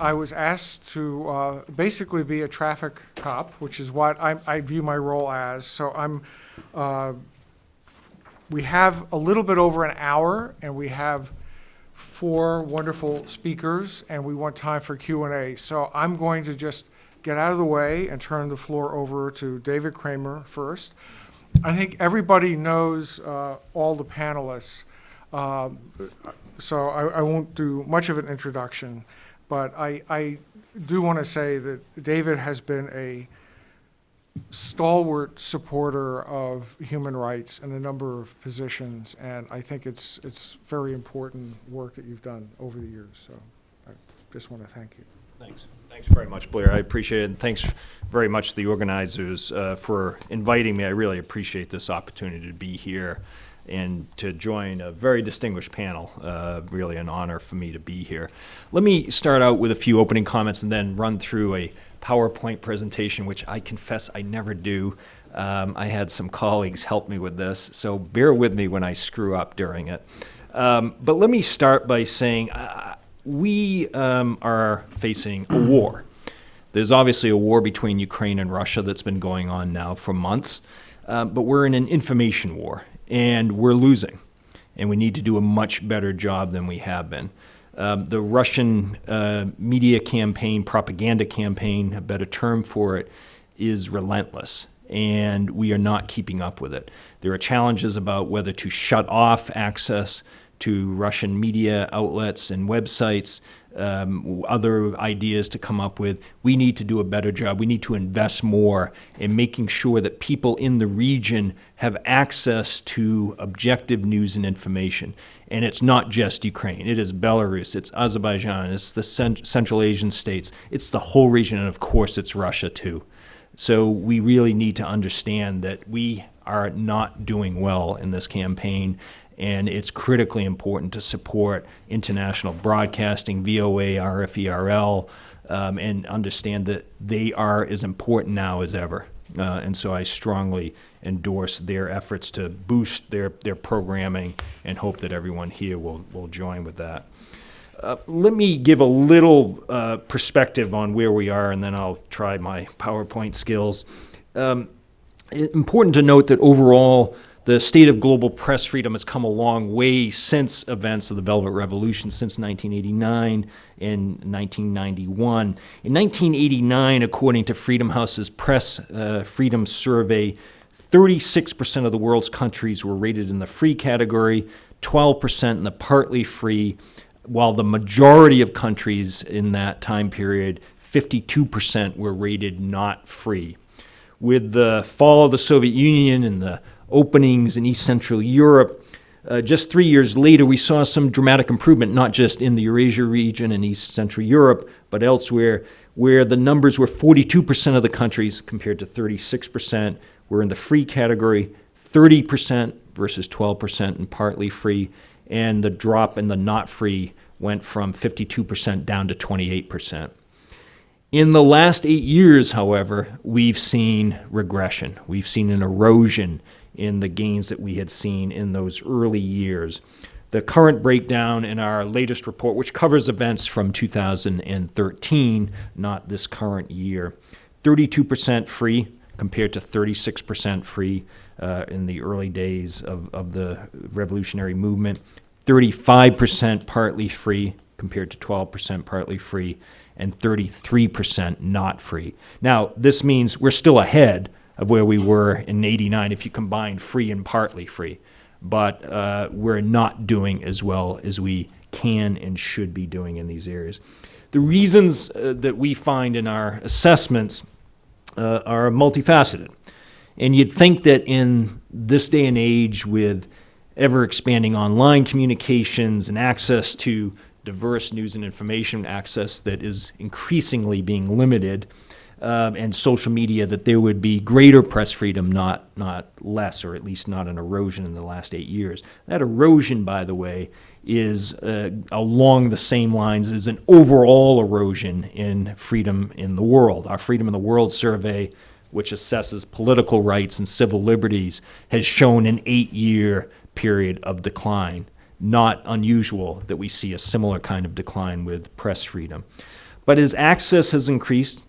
I was asked to basically be a traffic cop, which is what I view my role as. So we have a little bit over an hour, and we have 4 wonderful speakers, and we want time for Q&A. So I'm going to just get out of the way and turn the floor over to David Kramer first. I think everybody knows all the panelists, so I won't do much of an introduction, but I do want to say that David has been a stalwart supporter of human rights in a number of positions, and I think it's very important work that you've done over the years, so I just want to thank you. Thanks. Thanks very much, Blair. I appreciate it, and thanks very much to the organizers for inviting me. I really appreciate this opportunity to be here and to join a very distinguished panel. Really an honor for me to be here. Let me start out with a few opening comments and then run through a PowerPoint presentation, which I confess I never do. I had some colleagues help me with this, so bear with me when I screw up during it. But let me start by saying we are facing a war. There's obviously a war between Ukraine and Russia that's been going on now for months, but we're in an information war, and we're losing, and we need to do a much better job than we have been. The Russian media campaign, propaganda campaign, a better term for it, is relentless, and we are not keeping up with it. There are challenges about whether to shut off access to Russian media outlets and websites, other ideas to come up with. We need to do a better job. We need to invest more in making sure that people in the region have access to objective news and information. And it's not just Ukraine. It is Belarus, it's Azerbaijan, it's the Central Asian states, it's the whole region, and of course it's Russia too. So we really need to understand that we are not doing well in this campaign, and it's critically important to support international broadcasting, VOA, RFERL, and understand that they are as important now as ever. And so I strongly endorse their efforts to boost their programming and hope that everyone here will join with that. Let me give a little perspective on where we are, and then I'll try my PowerPoint skills. Important to note that overall, the state of global press freedom has come a long way since events of the Velvet Revolution, since 1989 and 1991. In 1989, according to Freedom House's Press Freedom Survey, 36% of the world's countries were rated in the free category, 12% in the partly free, while the majority of countries in that time period, 52%, were rated not free. With the fall of the Soviet Union and the openings in East Central Europe, just 3 years later, we saw some dramatic improvement, not just in the Eurasia region and East Central Europe, but elsewhere, where the numbers were 42% of the countries compared to 36% were in the free category, 30% versus 12% in partly free, and the drop in the not free went from 52% down to 28%. In the last 8 years, however, we've seen regression. We've seen an erosion in the gains that we had seen in those early years. The current breakdown in our latest report, which covers events from 2013, not this current year, 32% free compared to 36% free in the early days of the revolutionary movement, 35% partly free compared to 12% partly free, and 33% not free. Now, this means we're still ahead of where we were in '89 if you combine free and partly free, but we're not doing as well as we can and should be doing in these areas. The reasons that we find in our assessments are multifaceted. And you'd think that in this day and age with ever-expanding online communications and access to diverse news and information access that is increasingly being limited, and social media, that there would be greater press freedom, not less, or at least not an erosion in the last 8 years. That erosion, by the way, is along the same lines as an overall erosion in freedom in the world. Our Freedom in the World survey, which assesses political rights and civil liberties, has shown an 8-year period of decline. Not unusual that we see a similar kind of decline with press freedom. But as access has increased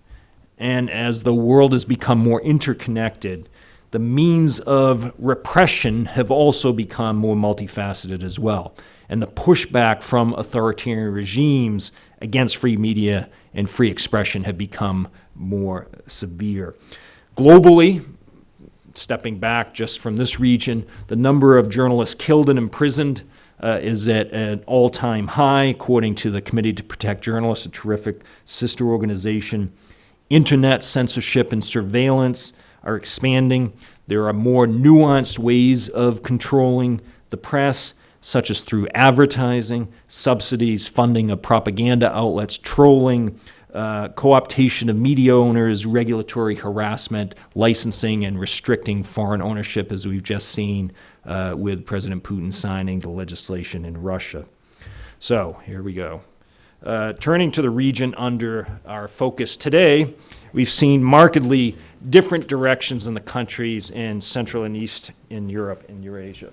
and as the world has become more interconnected, the means of repression have also become more multifaceted as well. And the pushback from authoritarian regimes against free media and free expression have become more severe. Globally, stepping back just from this region, the number of journalists killed and imprisoned is at an all-time high, according to the Committee to Protect Journalists, a terrific sister organization. Internet censorship and surveillance are expanding. There are more nuanced ways of controlling the press, such as through advertising, subsidies, funding of propaganda outlets, trolling, co-optation of media owners, regulatory harassment, licensing, and restricting foreign ownership, as we've just seen with President Putin signing the legislation in Russia. So here we go. Turning to the region under our focus today, we've seen markedly different directions in the countries in Central and East in Europe and Eurasia.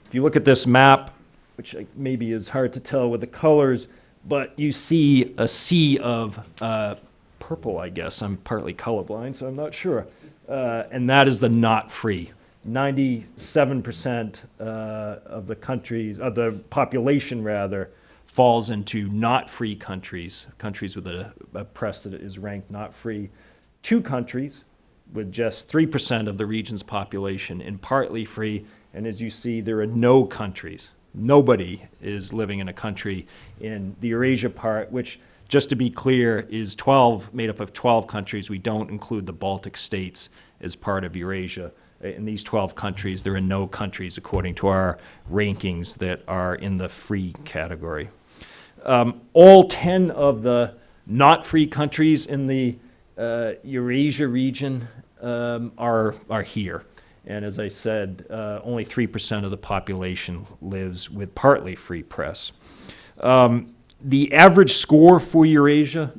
If you look at this map, which maybe is hard to tell with the colors, but you see a sea of purple, I guess. I'm partly colorblind, so I'm not sure. And that is the not free. 97% of the countries, of the population rather, falls into not free countries, countries with a press that is ranked not free. 2 countries with just 3% of the region's population in partly free. And as you see, there are no countries. Nobody is living in a country in the Eurasia part, which, just to be clear, is made up of 12 countries. We don't include the Baltic states as part of Eurasia. In these 12 countries, there are no countries, according to our rankings, that are in the free category. All 10 of the not free countries in the Eurasia region are here. And as I said, only 3% of the population lives with partly free press. The average score for Eurasia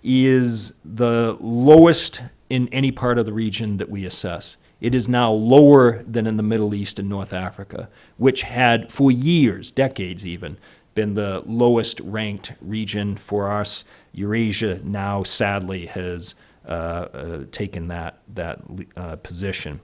is the lowest in any part of the region that we assess. It is now lower than in the Middle East and North Africa, which had for years, decades even, been the lowest ranked region for us. Eurasia now sadly has taken that position.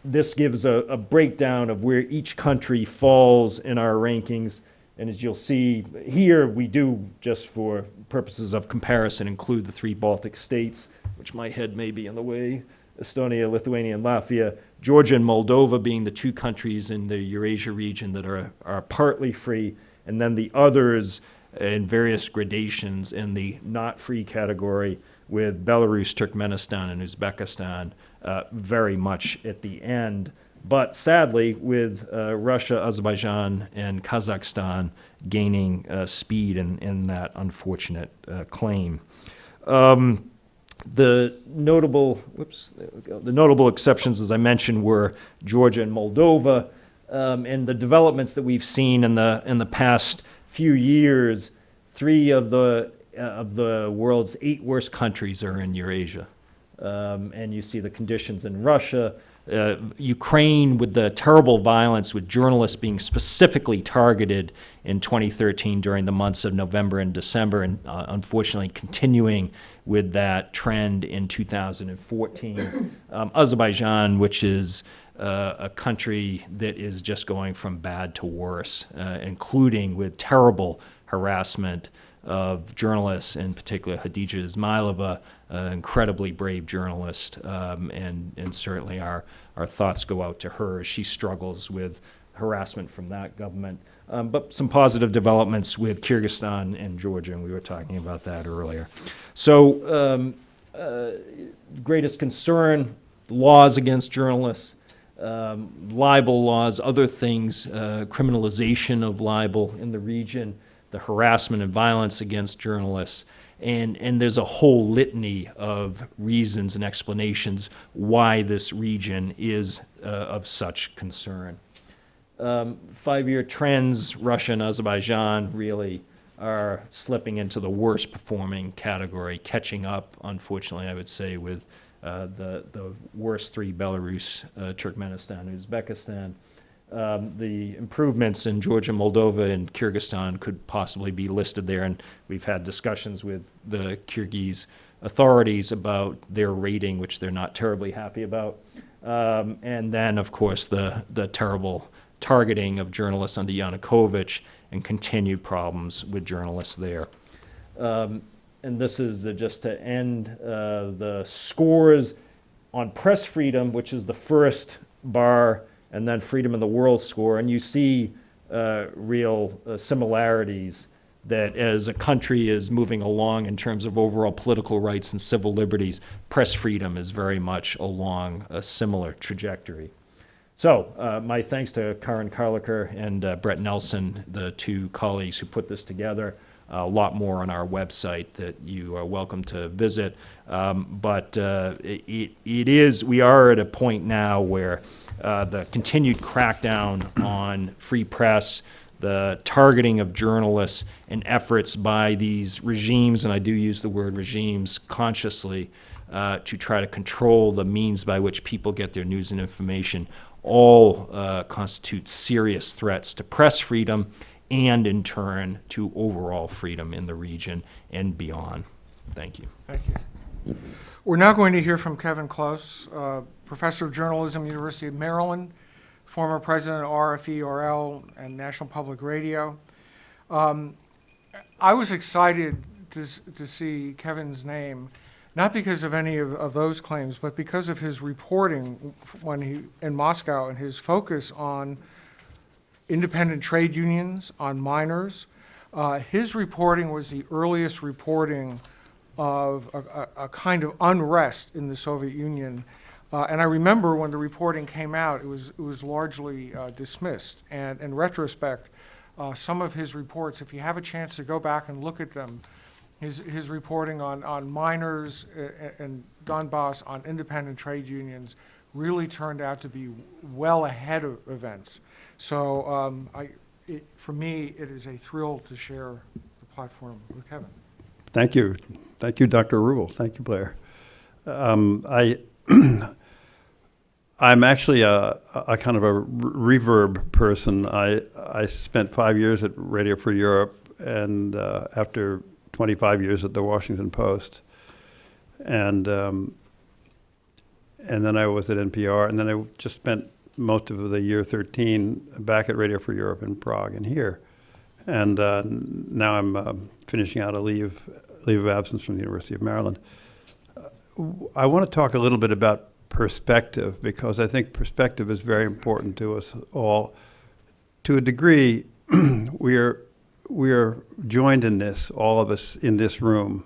This gives a breakdown of where each country falls in our rankings. And as you'll see here, we do, just for purposes of comparison, include the 3 Baltic states, which my head may be in the way: Estonia, Lithuania, and Latvia. Georgia and Moldova being the 2 countries in the Eurasia region that are partly free, and then the others in various gradations in the not free category, with Belarus, Turkmenistan, and Uzbekistan very much at the end. But sadly, with Russia, Azerbaijan, and Kazakhstan gaining speed in that unfortunate claim. The notable exceptions, as I mentioned, were Georgia and Moldova, and the developments that we've seen in the past few years. 3 of the world's 8 worst countries are in Eurasia, and you see the conditions in Russia. Ukraine, with the terrible violence, with journalists being specifically targeted in 2013 during the months of November and December, and unfortunately continuing with that trend in 2014. Azerbaijan, which is a country that is just going from bad to worse, including with terrible harassment of journalists, in particular Hadija Ismailova, an incredibly brave journalist, and certainly our thoughts go out to her as she struggles with harassment from that government. But some positive developments with Kyrgyzstan and Georgia, and we were talking about that earlier. So greatest concern, laws against journalists, libel laws, other things, criminalization of libel in the region, the harassment and violence against journalists, and there's a whole litany of reasons and explanations why this region is of such concern. 5-year trends, Russia and Azerbaijan really are slipping into the worst performing category, catching up, unfortunately, I would say, with the worst 3, Belarus, Turkmenistan, and Uzbekistan. The improvements in Georgia, Moldova, and Kyrgyzstan could possibly be listed there, and we've had discussions with the Kyrgyz authorities about their rating, which they're not terribly happy about. And then, of course, the terrible targeting of journalists under Yanukovych and continued problems with journalists there. And this is just to end the scores on press freedom, which is the first bar, and then freedom in the world score. And you see real similarities that as a country is moving along in terms of overall political rights and civil liberties, press freedom is very much along a similar trajectory. So my thanks to Karin Karliker and Brett Nelson, the two colleagues who put this together. A lot more on our website that you are welcome to visit. But we are at a point now where the continued crackdown on free press, the targeting of journalists, and efforts by these regimes, and I do use the word regimes consciously, to try to control the means by which people get their news and information, all constitute serious threats to press freedom and, in turn, to overall freedom in the region and beyond. Thank you. Thank you. We're now going to hear from Kevin Close, professor of journalism, University of Maryland, former president of RFE-RL and National Public Radio. I was excited to see Kevin's name, not because of any of those claims, but because of his reporting in Moscow and his focus on independent trade unions, on miners. His reporting was the earliest reporting of a kind of unrest in the Soviet Union. And I remember when the reporting came out, it was largely dismissed. And in retrospect, some of his reports, if you have a chance to go back and look at them, his reporting on miners and Donbass, on independent trade unions, really turned out to be well ahead of events. So for me, it is a thrill to share the platform with Kevin. Thank you. Thank you, Dr. Rule. Thank you, Blair. I'm actually a kind of a reverb person. I spent 5 years at Radio Free Europe, and after 25 years at the Washington Post, and then I was at NPR, and then I just spent most of the year 13 back at Radio Free Europe in Prague and here, and now I'm finishing out a leave of absence from the University of Maryland. I want to talk a little bit about perspective, because I think perspective is very important to us all. To a degree, we are joined in this, all of us in this room.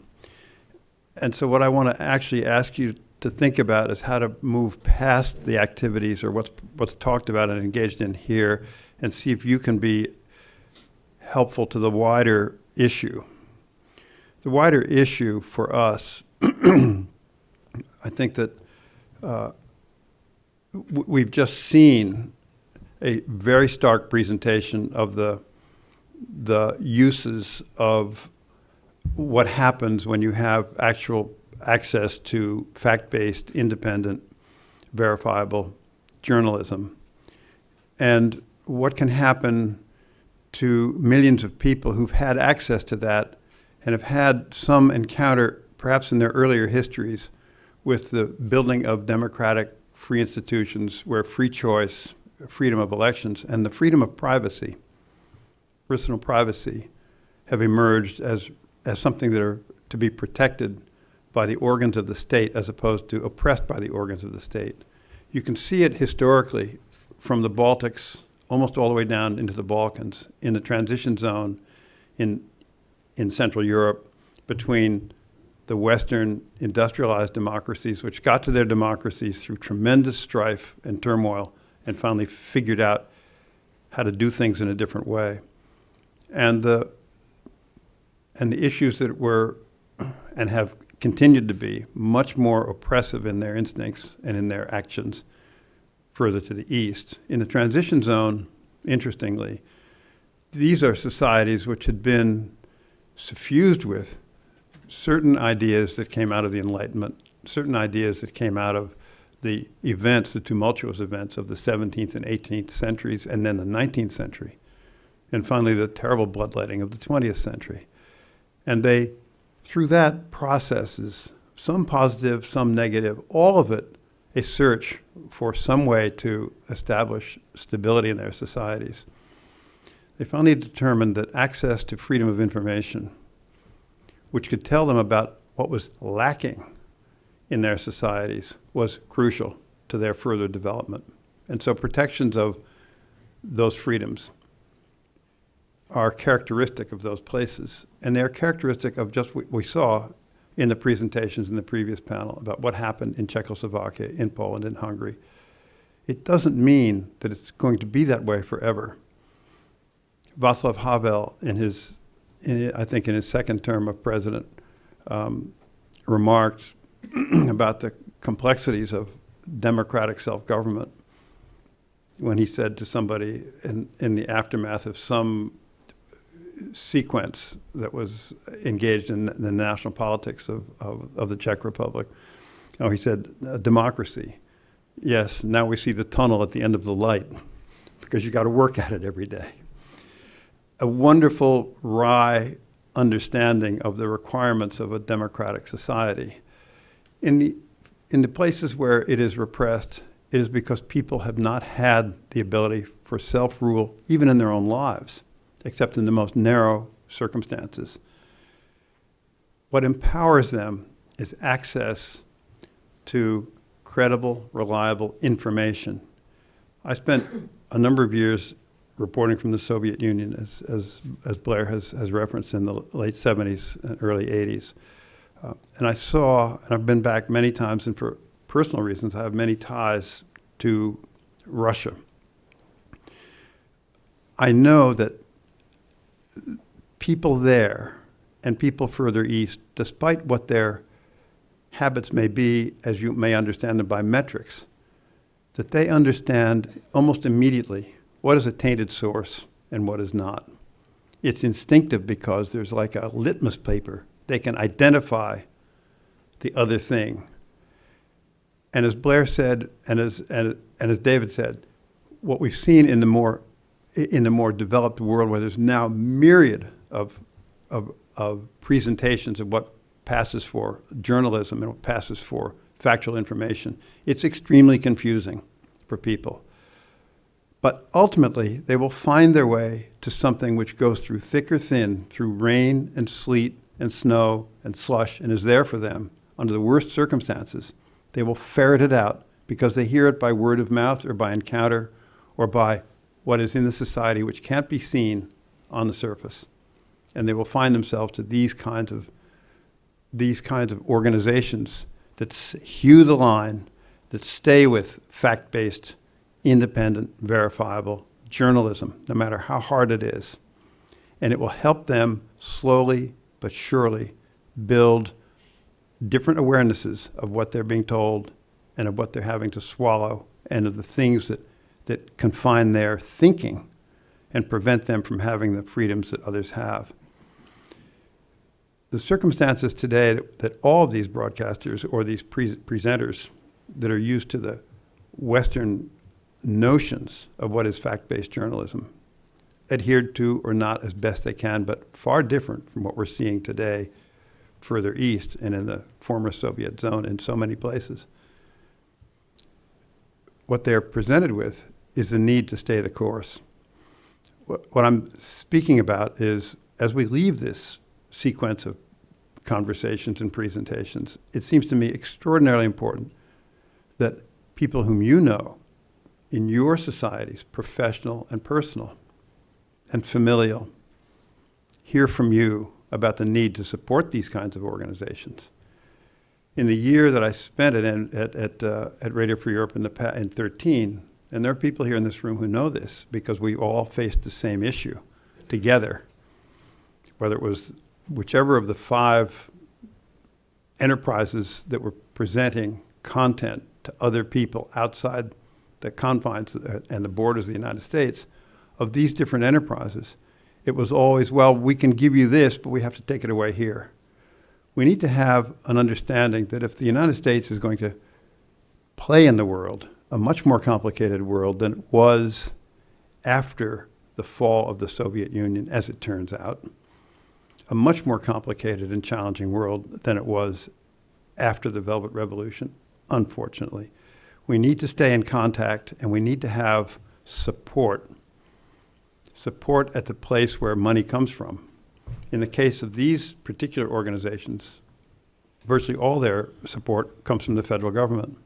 And so what I want to actually ask you to think about is how to move past the activities or what's talked about and engaged in here, and see if you can be helpful to the wider issue. The wider issue for us, I think that we've just seen a very stark presentation of the uses of what happens when you have actual access to fact-based, independent, verifiable journalism, and what can happen to millions of people who've had access to that and have had some encounter, perhaps in their earlier histories, with the building of democratic free institutions where free choice, freedom of elections, and the freedom of privacy, personal privacy, have emerged as something that are to be protected by the organs of the state as opposed to oppressed by the organs of the state. You can see it historically from the Baltics almost all the way down into the Balkans, in the transition zone in Central Europe, between the Western industrialized democracies, which got to their democracies through tremendous strife and turmoil and finally figured out how to do things in a different way. And the issues that were and have continued to be much more oppressive in their instincts and in their actions further to the east. In the transition zone, interestingly, these are societies which had been suffused with certain ideas that came out of the Enlightenment, certain ideas that came out of the events, the tumultuous events of the 17th and 18th centuries, and then the 19th century, and finally the terrible bloodletting of the 20th century. And they, through that processes, some positive, some negative, all of it a search for some way to establish stability in their societies. They finally determined that access to freedom of information, which could tell them about what was lacking in their societies, was crucial to their further development. And so protections of those freedoms are characteristic of those places. And they're characteristic of just what we saw in the presentations in the previous panel about what happened in Czechoslovakia, in Poland, in Hungary. It doesn't mean that it's going to be that way forever. Vaclav Havel, I think in his second term of president, remarked about the complexities of democratic self-government when he said to somebody in the aftermath of some sequence that was engaged in the national politics of the Czech Republic. He said, democracy. Yes, now we see the tunnel at the end of the light because you got to work at it every day. A wonderful, wry understanding of the requirements of a democratic society. In the places where it is repressed, it is because people have not had the ability for self-rule, even in their own lives, except in the most narrow circumstances. What empowers them is access to credible, reliable information. I spent a number of years reporting from the Soviet Union, as Blair has referenced, in the late 70s and early 80s. And I saw, and I've been back many times, and for personal reasons, I have many ties to Russia. I know that people there and people further east, despite what their habits may be, as you may understand them by metrics, that they understand almost immediately what is a tainted source and what is not. It's instinctive because there's like a litmus paper. They can identify the other thing. And as Blair said, and as David said, what we've seen in the more developed world, where there's now myriad of presentations of what passes for journalism and what passes for factual information, it's extremely confusing for people. But ultimately, they will find their way to something which goes through thick or thin, through rain and sleet and snow and slush, and is there for them under the worst circumstances. They will ferret it out because they hear it by word of mouth or by encounter or by what is in the society which can't be seen on the surface. And they will find themselves to these kinds of organizations that hew the line, that stay with fact-based, independent, verifiable journalism, no matter how hard it is. And it will help them slowly but surely build different awarenesses of what they're being told and of what they're having to swallow and of the things that confine their thinking and prevent them from having the freedoms that others have. The circumstances today that all of these broadcasters or these presenters that are used to the Western notions of what is fact-based journalism adhered to or not as best they can, but far different from what we're seeing today further east and in the former Soviet zone in so many places. What they're presented with is the need to stay the course. What I'm speaking about is, as we leave this sequence of conversations and presentations, it seems to me extraordinarily important that people whom you know in your societies, professional and personal and familial, hear from you about the need to support these kinds of organizations. In the year that I spent at Radio Free Europe in 2013, and there are people here in this room who know this because we all faced the same issue together, whether it was whichever of the 5 enterprises that were presenting content to other people outside the confines and the borders of the United States, of these different enterprises, it was always, well, we can give you this, but we have to take it away here. We need to have an understanding that if the United States is going to play in the world, a much more complicated world than it was after the fall of the Soviet Union, as it turns out. A much more complicated and challenging world than it was after the Velvet Revolution, unfortunately. We need to stay in contact, and we need to have support. Support at the place where money comes from. In the case of these particular organizations, virtually all their support comes from the federal government.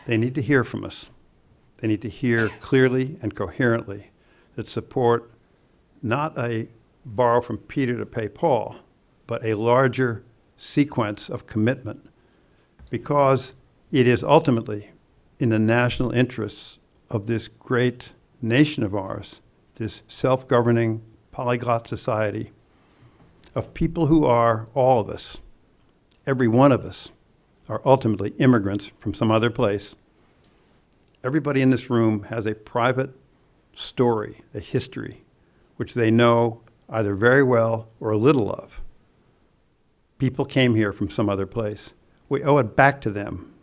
They need to hear from us. They need to hear clearly and coherently that support not a borrow from Peter to pay Paul, but a larger sequence of commitment, because it is ultimately in the national interests of this great nation of ours, this self-governing polyglot society of people who are, all of us, every one of us, are ultimately immigrants from some other place. Everybody in this room has a private story, a history, which they know either very well or a little of. People came here from some other place. We owe it back to them.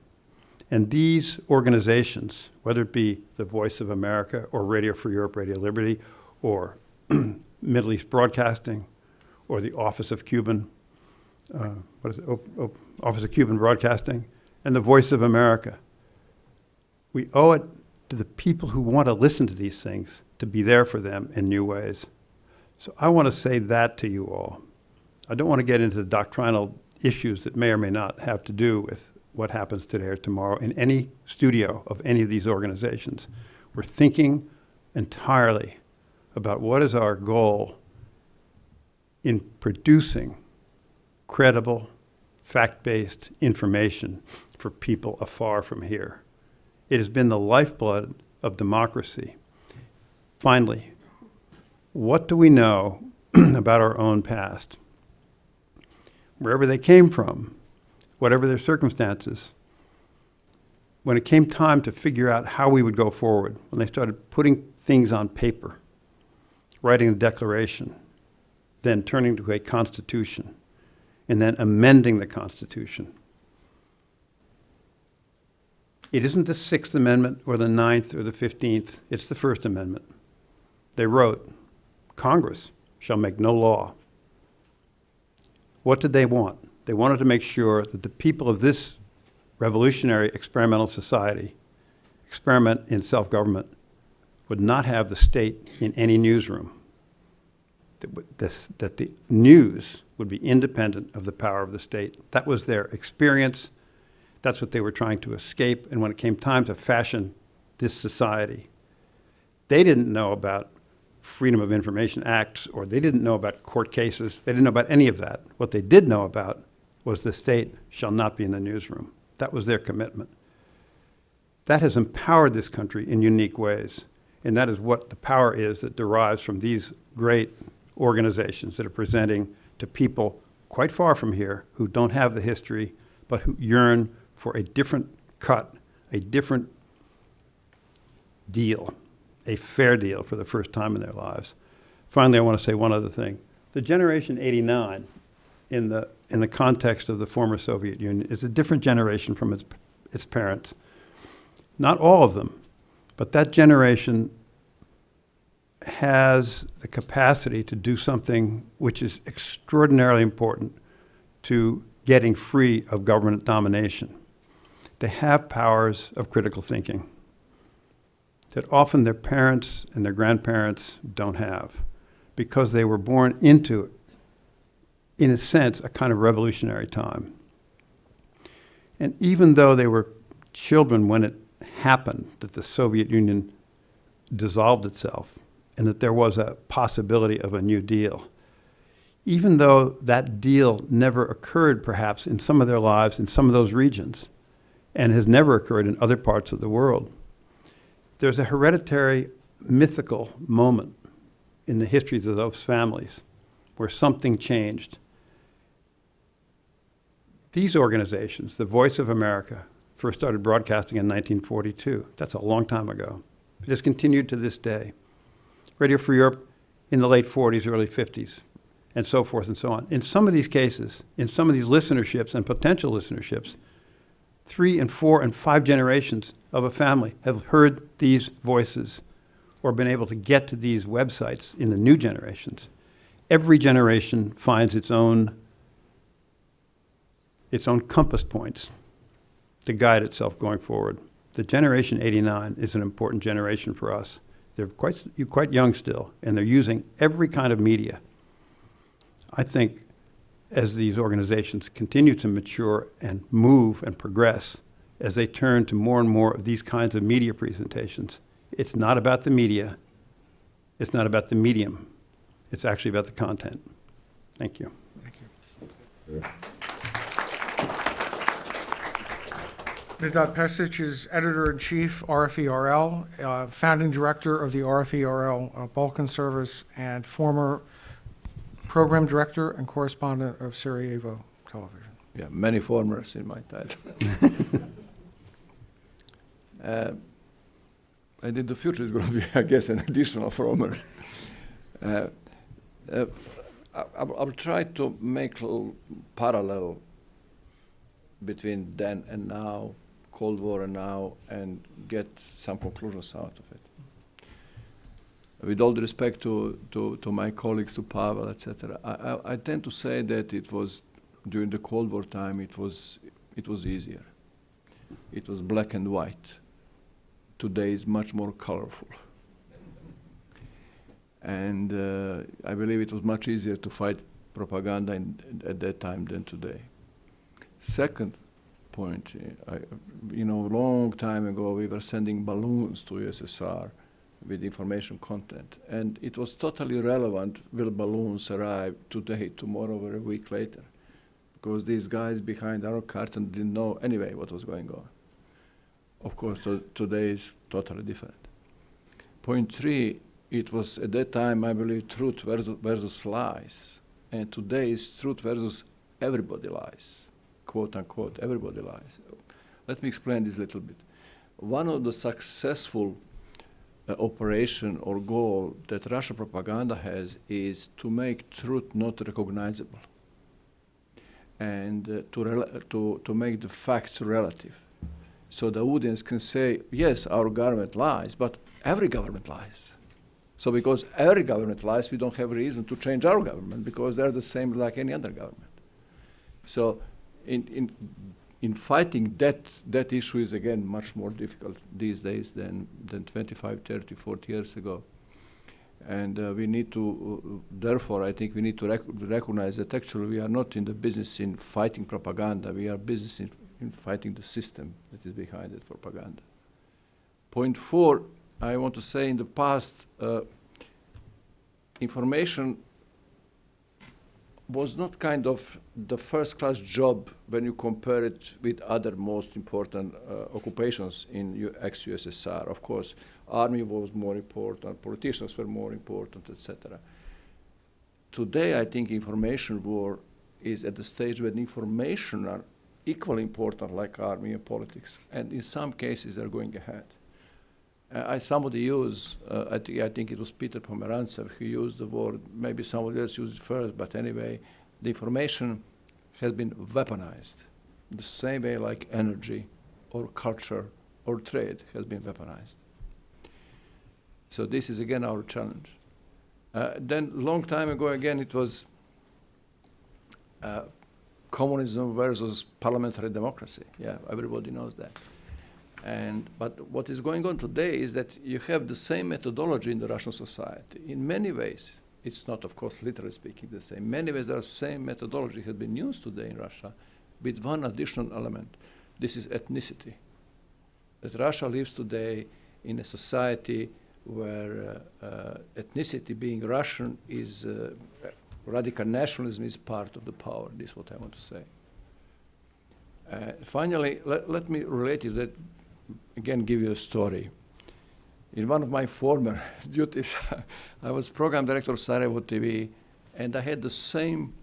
And these organizations, whether it be the Voice of America or Radio Free Europe, Radio Liberty, or Middle East Broadcasting, or the Office of Cuban, Office of Cuban Broadcasting, and the Voice of America, we owe it to the people who want to listen to these things to be there for them in new ways. So I want to say that to you all. I don't want to get into the doctrinal issues that may or may not have to do with what happens today or tomorrow in any studio of any of these organizations. We're thinking entirely about what is our goal in producing credible, fact-based information for people afar from here. It has been the lifeblood of democracy. Finally, what do we know about our own past? Wherever they came from, whatever their circumstances, when it came time to figure out how we would go forward, when they started putting things on paper, writing a declaration, then turning to a constitution, and then amending the Constitution. It isn't the Sixth Amendment or the Ninth or the 15th, it's the First Amendment. They wrote, Congress shall make no law. What did they want? They wanted to make sure that the people of this revolutionary experimental society, experiment in self-government, would not have the state in any newsroom. That the news would be independent of the power of the state. That was their experience. That's what they were trying to escape. And when it came time to fashion this society, they didn't know about Freedom of Information Acts, or they didn't know about court cases. They didn't know about any of that. What they did know about was the state shall not be in the newsroom. That was their commitment. That has empowered this country in unique ways. And that is what the power is that derives from these great organizations that are presenting to people quite far from here who don't have the history, but who yearn for a different cut, a different deal, a fair deal for the first time in their lives. Finally, I want to say one other thing. The Generation 89, in the context of the former Soviet Union, is a different generation from its parents. Not all of them, but that generation has the capacity to do something which is extraordinarily important to getting free of government domination. They have powers of critical thinking that often their parents and their grandparents don't have, because they were born into, in a sense, a kind of revolutionary time. And even though they were children when it happened, that the Soviet Union dissolved itself, and that there was a possibility of a new deal, even though that deal never occurred perhaps in some of their lives in some of those regions, and has never occurred in other parts of the world, there's a hereditary mythical moment in the histories of those families where something changed. These organizations, the Voice of America, first started broadcasting in 1942. That's a long time ago. It has continued to this day. Radio Free Europe in the late 40s, early 50s, and so forth and so on. In some of these cases, in some of these listenerships and potential listenerships, 3 and 4 and 5 generations of a family have heard these voices or been able to get to these websites in the new generations. Every generation finds its own compass points to guide itself going forward. The generation 89 is an important generation for us. They're quite young still, and they're using every kind of media. I think as these organizations continue to mature and move and progress, as they turn to more and more of these kinds of media presentations, it's not about the media, it's not about the medium, it's actually about the content. Thank you. Thank you. Nidot Pesic is Editor-in-Chief, RFERL, founding director of the RFERL Balkan Service, and former program director and correspondent of Sarajevo Television. Yeah, many formers in my title. And in the future is going to be, I guess, an additional formers. I'll try to make a little parallel between then and now, Cold War and now, and get some conclusions out of it. With all the respect to my colleagues, to Pavel, etc., I tend to say that it was during the Cold War time. It was easier. It was black and white. Today is much more colorful, and I believe it was much easier to fight propaganda at that time than today. Second point, long time ago we were sending balloons to USSR with information content, and it was totally irrelevant will balloons arrive today, tomorrow, or a week later, because these guys behind our curtain didn't know anyway what was going on. Of course, today is totally different. Point 3, it was at that time, I believe, truth versus lies, and today is truth versus everybody lies, quote unquote, everybody lies. Let me explain this a little bit. One of the successful operation or goal that Russia propaganda has is to make truth not recognizable and to make the facts relative. So the audience can say, yes, our government lies, but every government lies. So because every government lies, we don't have reason to change our government because they're the same like any other government. So in fighting that issue is again much more difficult these days than 25, 30, 40 years ago. And we need to, therefore, I think we need to recognize that actually we are not in the business in fighting propaganda, we are business in fighting the system that is behind that propaganda. Point 4, I want to say in the past, information was not kind of the first-class job when you compare it with other most important occupations in ex-USSR. Of course, army was more important, politicians were more important, etc. Today, I think information war is at the stage when information are equally important like army and politics, and in some cases they're going ahead. Somebody used, I think it was Peter Pomerantsev who used the word, maybe somebody else used it first, but anyway, the information has been weaponized, the same way like energy or culture or trade has been weaponized. So this is again our challenge. Then long time ago again it was communism versus parliamentary democracy. Yeah, everybody knows that. But what is going on today is that you have the same methodology in the Russian society. In many ways, it's not, of course, literally speaking the same. In many ways, the same methodology has been used today in Russia with one additional element. This is ethnicity. That Russia lives today in a society where ethnicity, being Russian, is radical nationalism is part of the power. This is what I want to say. Finally, let me relate to that. Again, give you a story. In one of my former duties, I was program director of Sarajevo TV, and I had the same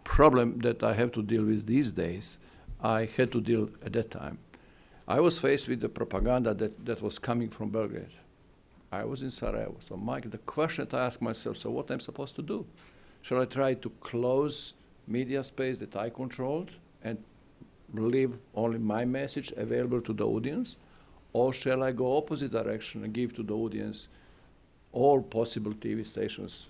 problem that I have to deal with these days. I had to deal at that time. I was faced with the propaganda that was coming from Belgrade. I was in Sarajevo. So, Mike, the question that I asked myself, so what am I supposed to do? Shall I try to close media space that I controlled and leave only my message available to the audience, or shall I go opposite direction and give to the audience all possible TV stations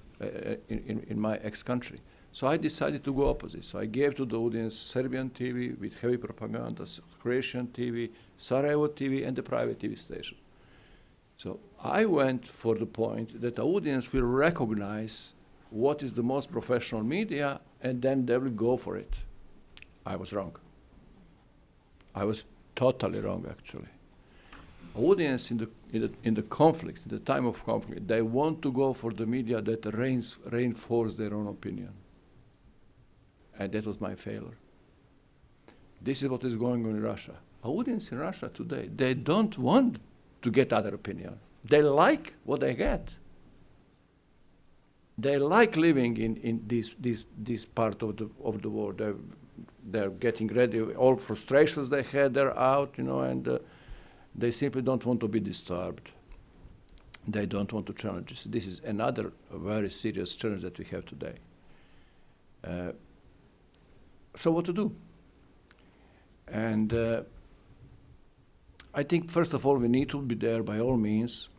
in my ex-country? So I decided to go opposite. So I gave to the audience Serbian TV with heavy propaganda, Croatian TV, Sarajevo TV, and the private TV station. So I went for the point that the audience will recognize what is the most professional media, and then they will go for it. I was wrong. I was totally wrong, actually. Audience in the conflicts, in the time of conflict, they want to go for the media that reinforce their own opinion. And that was my failure. This is what is going on in Russia. Audience in Russia today, they don't want to get other opinion. They like what they get. They like living in this part of the world. They're getting ready. All frustrations they had, they're out, and they simply don't want to be disturbed. They don't want to challenge this. This is another very serious challenge that we have today. So what to do? And I think, first of all, we need to be there by all means,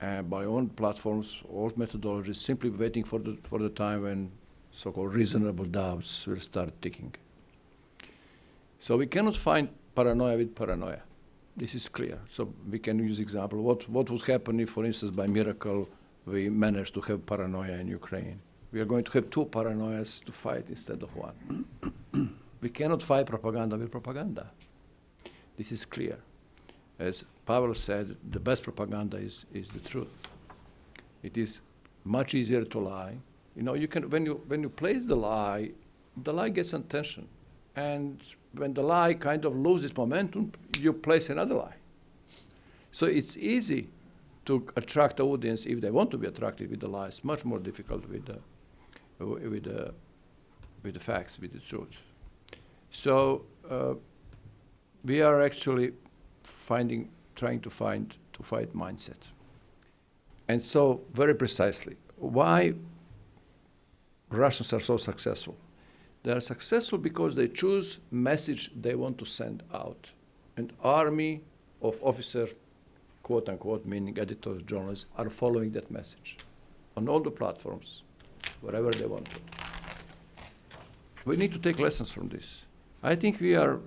by all platforms, all methodologies, simply waiting for the time when so-called reasonable doubts will start ticking. So we cannot find paranoia with paranoia. This is clear. So we can use example. What would happen if, for instance, by miracle, we managed to have paranoia in Ukraine? We are going to have two paranoias to fight instead of one. We cannot fight propaganda with propaganda. This is clear. As Pavel said, the best propaganda is the truth. It is much easier to lie. You can when you place the lie gets attention, and when the lie kind of loses momentum, you place another lie. So it's easy to attract the audience if they want to be attracted with the lies. Much more difficult with the facts, with the truth. So we are actually trying to fight mindset. And so, very precisely, why Russians are so successful? They are successful because they choose message they want to send out. An army of officers, quote unquote, meaning editors, journalists, are following that message on all the platforms, wherever they want to. We need to take lessons from this. I think we are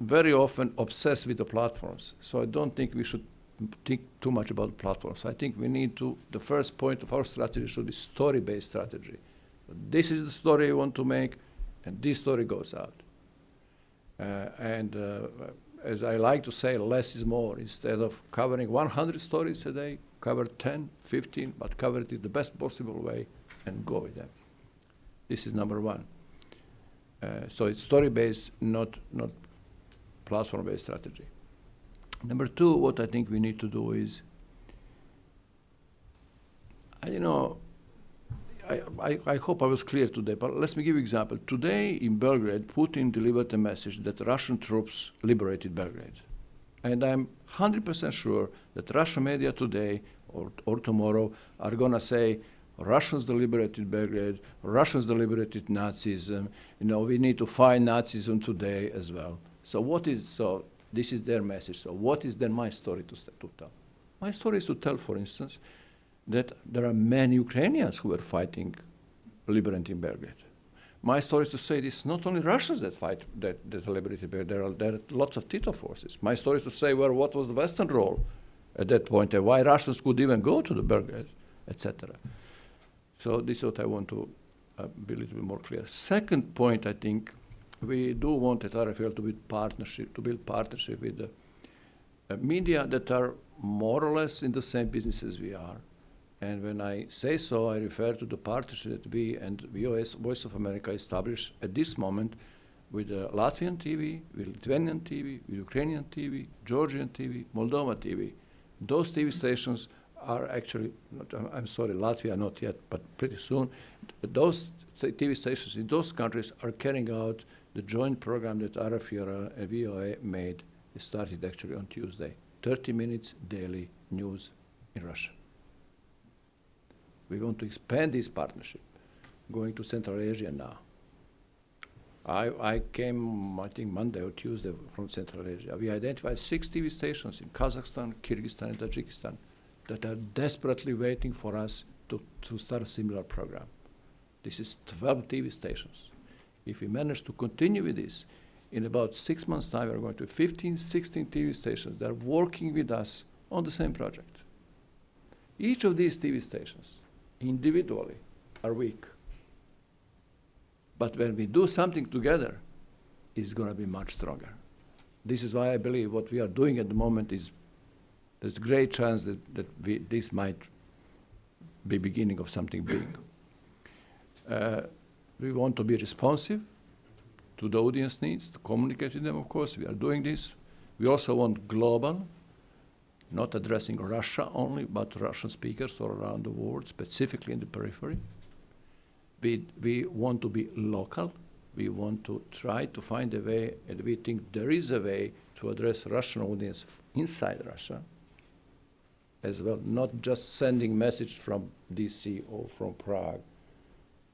very often obsessed with the platforms, so I don't think we should think too much about platforms. I think we need to, the first point of our strategy should be story-based strategy. This is the story we want to make, and this story goes out. As I like to say, less is more. Instead of covering 100 stories a day, cover 10, 15, but cover it in the best possible way and go with them. This is number one. So it's story-based, not platform-based strategy. Number two, what I think we need to do is, I hope I was clear today, but let me give you an example. Today in Belgrade, Putin delivered a message that Russian troops liberated Belgrade. And I'm 100% sure that Russian media today or tomorrow are going to say, Russians liberated Belgrade, Russians liberated Nazism, we need to fight Nazism today as well. So this is their message. So what is then my story to tell? My story is to tell, for instance, that there are many Ukrainians who are fighting liberating Belgrade. My story is to say it's not only Russians that fight that liberated Belgrade. There are lots of Tito forces. My story is to say, well, what was the Western role at that point, and why Russians could even go to the Belgrade, etc. So this is what I want to be a little bit more clear. Second point, I think, we do want at RFL to build partnership with the media that are more or less in the same business as we are. And when I say so, I refer to the partnership that we and Voice of America established at this moment with Latvian TV, with Lithuanian TV, with Ukrainian TV, Georgian TV, Moldova TV. Those TV stations are actually, I'm sorry, Latvia not yet, but pretty soon, those TV stations in those countries are carrying out the joint program that RFL and VOA made. It started actually on Tuesday. 30 minutes daily news in Russian. We want to expand this partnership, going to Central Asia now. I came, I think, Monday or Tuesday from Central Asia. We identified 6 TV stations in Kazakhstan, Kyrgyzstan, and Tajikistan that are desperately waiting for us to start a similar program. This is 12 TV stations. If we manage to continue with this, in about 6 months' time, we're going to 15, 16 TV stations that are working with us on the same project. Each of these TV stations individually are weak. But when we do something together, it's going to be much stronger. This is why I believe what we are doing at the moment is there's a great chance that this might be beginning of something big. We want to be responsive to the audience needs, to communicate with them, of course. We are doing this. We also want global, not addressing Russia only, but Russian speakers all around the world, specifically in the periphery. We want to be local. We want to try to find a way, and we think there is a way to address Russian audience inside Russia as well, not just sending message from DC or from Prague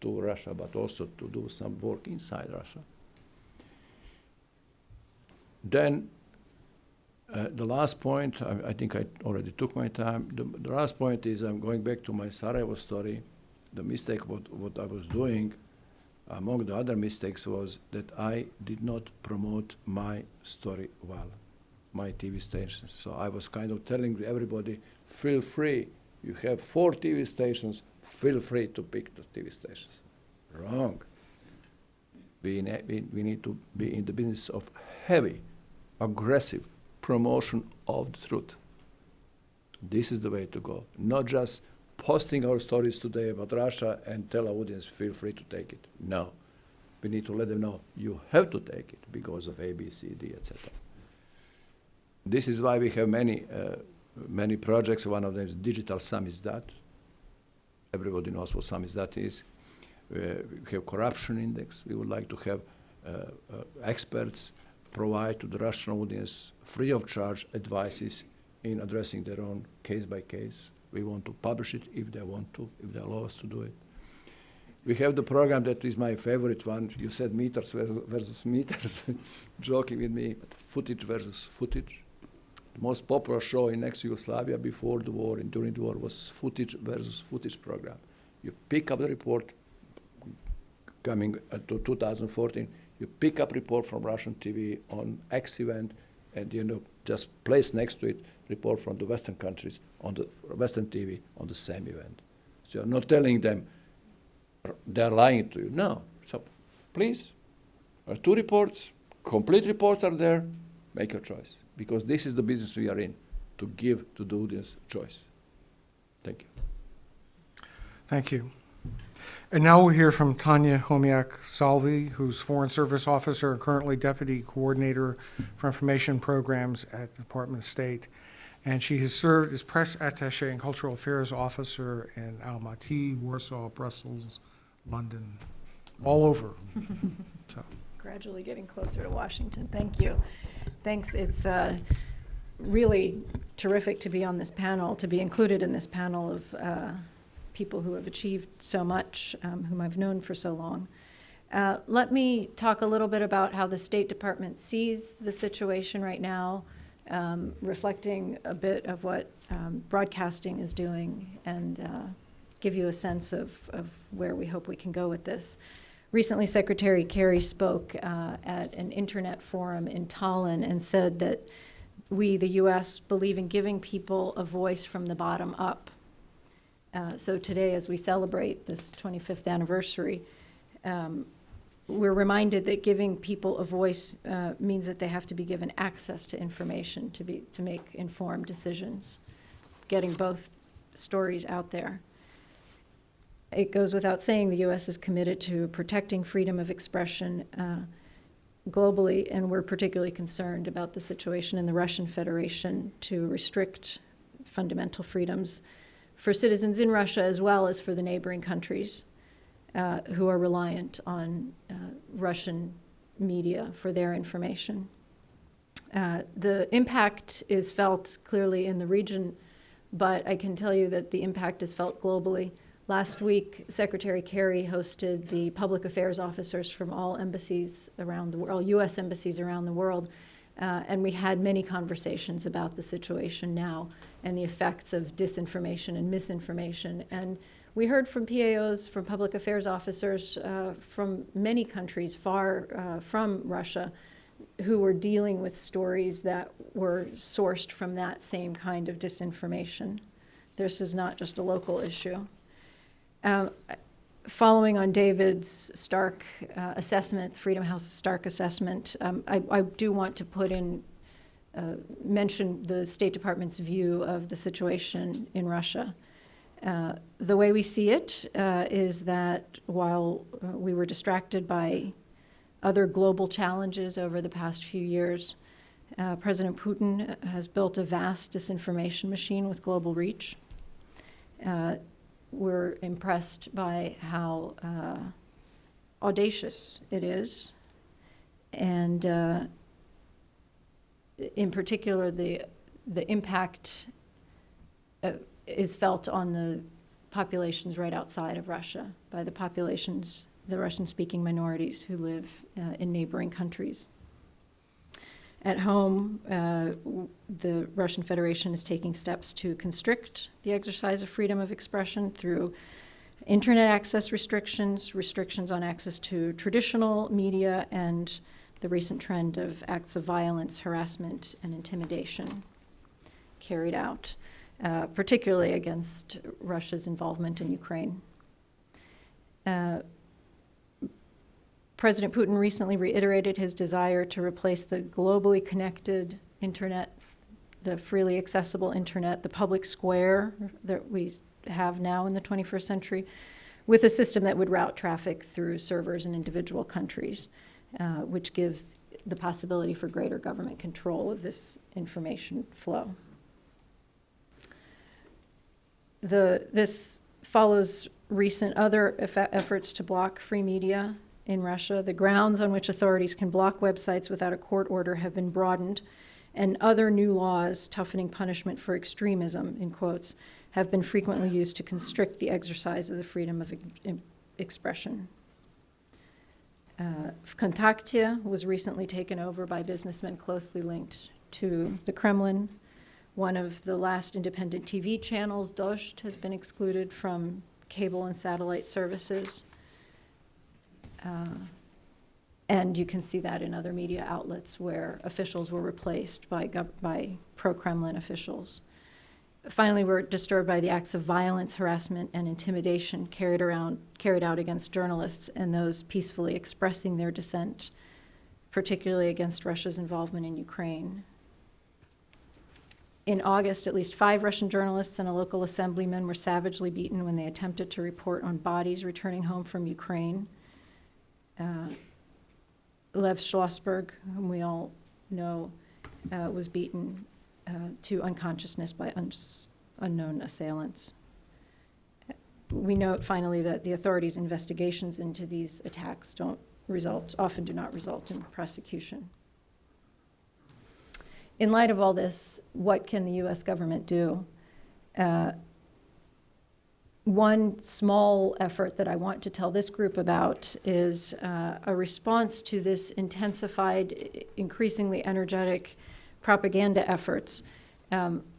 to Russia, but also to do some work inside Russia. Then the last point, I think I already took my time. The last point is I'm going back to my Sarajevo story. The mistake what I was doing, among the other mistakes, was that I did not promote my story well, my TV stations. So I was kind of telling everybody, feel free. You have 4 TV stations, feel free to pick the TV stations. Wrong. We need to be in the business of heavy, aggressive promotion of the truth. This is the way to go. Not just posting our stories today about Russia and tell our audience, feel free to take it. No. We need to let them know you have to take it because of A, B, C, D, etc. This is why we have many projects. One of them is Digital Samizdat. Everybody knows what Samizdat is. We have corruption index. We would like to have experts provide to the Russian audience free of charge advices in addressing their own case by case. We want to publish it if they want to, if they allow us to do it. We have the program that is my favorite one. You said meters versus meters, joking with me, but footage versus footage. The most popular show in ex-Yugoslavia before the war and during the war was footage versus footage program. You pick up the report coming to 2014, you pick up report from Russian TV on X event, and just place next to it report from the Western countries on the Western TV on the same event. So you're not telling them they're lying to you. No. So please, 2 reports, complete reports are there, make your choice. Because this is the business we are in, to give to the audience choice. Thank you. Thank you. And now we'll hear from Tanya Homiak-Salvi, who's Foreign Service Officer and currently Deputy Coordinator for Information Programs at the Department of State. And she has served as Press Attaché and Cultural Affairs Officer in Almaty, Warsaw, Brussels, London, all over. So. Gradually getting closer to Washington. Thank you. Thanks. It's really terrific to be on this panel, to be included in this panel of people who have achieved so much, whom I've known for so long. Let me talk a little bit about how the State Department sees the situation right now, reflecting a bit of what broadcasting is doing, and give you a sense of where we hope we can go with this. Recently, Secretary Kerry spoke at an internet forum in Tallinn and said that we, the U.S., believe in giving people a voice from the bottom up. So today, as we celebrate this 25th anniversary, we're reminded that giving people a voice means that they have to be given access to information to make informed decisions, getting both stories out there. It goes without saying the U.S. is committed to protecting freedom of expression globally, and we're particularly concerned about the situation in the Russian Federation to restrict fundamental freedoms for citizens in Russia as well as for the neighboring countries who are reliant on Russian media for their information. The impact is felt clearly in the region, but I can tell you that the impact is felt globally. Last week, Secretary Kerry hosted the public affairs officers from all embassies around the world, all U.S. embassies around the world, and we had many conversations about the situation now and the effects of disinformation and misinformation. And we heard from PAOs, from public affairs officers from many countries far from Russia, who were dealing with stories that were sourced from that same kind of disinformation. This is not just a local issue. Following on David's Stark assessment, Freedom House's Stark assessment, I do want to put in, mention the State Department's view of the situation in Russia. The way we see it is that while we were distracted by other global challenges over the past few years, President Putin has built a vast disinformation machine with global reach. We're impressed by how audacious it is, and in particular, the impact is felt on the populations right outside of Russia, by the populations, the Russian-speaking minorities who live in neighboring countries. At home, the Russian Federation is taking steps to constrict the exercise of freedom of expression through internet access restrictions, restrictions on access to traditional media, and the recent trend of acts of violence, harassment, and intimidation carried out, particularly against Russia's involvement in Ukraine. President Putin recently reiterated his desire to replace the globally connected internet, the freely accessible internet, the public square that we have now in the 21st century, with a system that would route traffic through servers in individual countries, which gives the possibility for greater government control of this information flow. This follows recent other efforts to block free media in Russia. The grounds on which authorities can block websites without a court order have been broadened, and other new laws toughening punishment for extremism, in quotes, have been frequently used to constrict the exercise of the freedom of expression. Vkontakte was recently taken over by businessmen closely linked to the Kremlin. One of the last independent TV channels, Dost, has been excluded from cable and satellite services. And you can see that in other media outlets where officials were replaced by pro-Kremlin officials. Finally, we're disturbed by the acts of violence, harassment, and intimidation carried out against journalists and those peacefully expressing their dissent, particularly against Russia's involvement in Ukraine. In August, at least 5 Russian journalists and a local assemblyman were savagely beaten when they attempted to report on bodies returning home from Ukraine. Lev Schlossberg, whom we all know, was beaten to unconsciousness by unknown assailants. We note finally that the authorities' investigations into these attacks often do not result in prosecution. In light of all this, what can the U.S. government do? One small effort that I want to tell this group about is a response to this intensified, increasingly energetic propaganda efforts.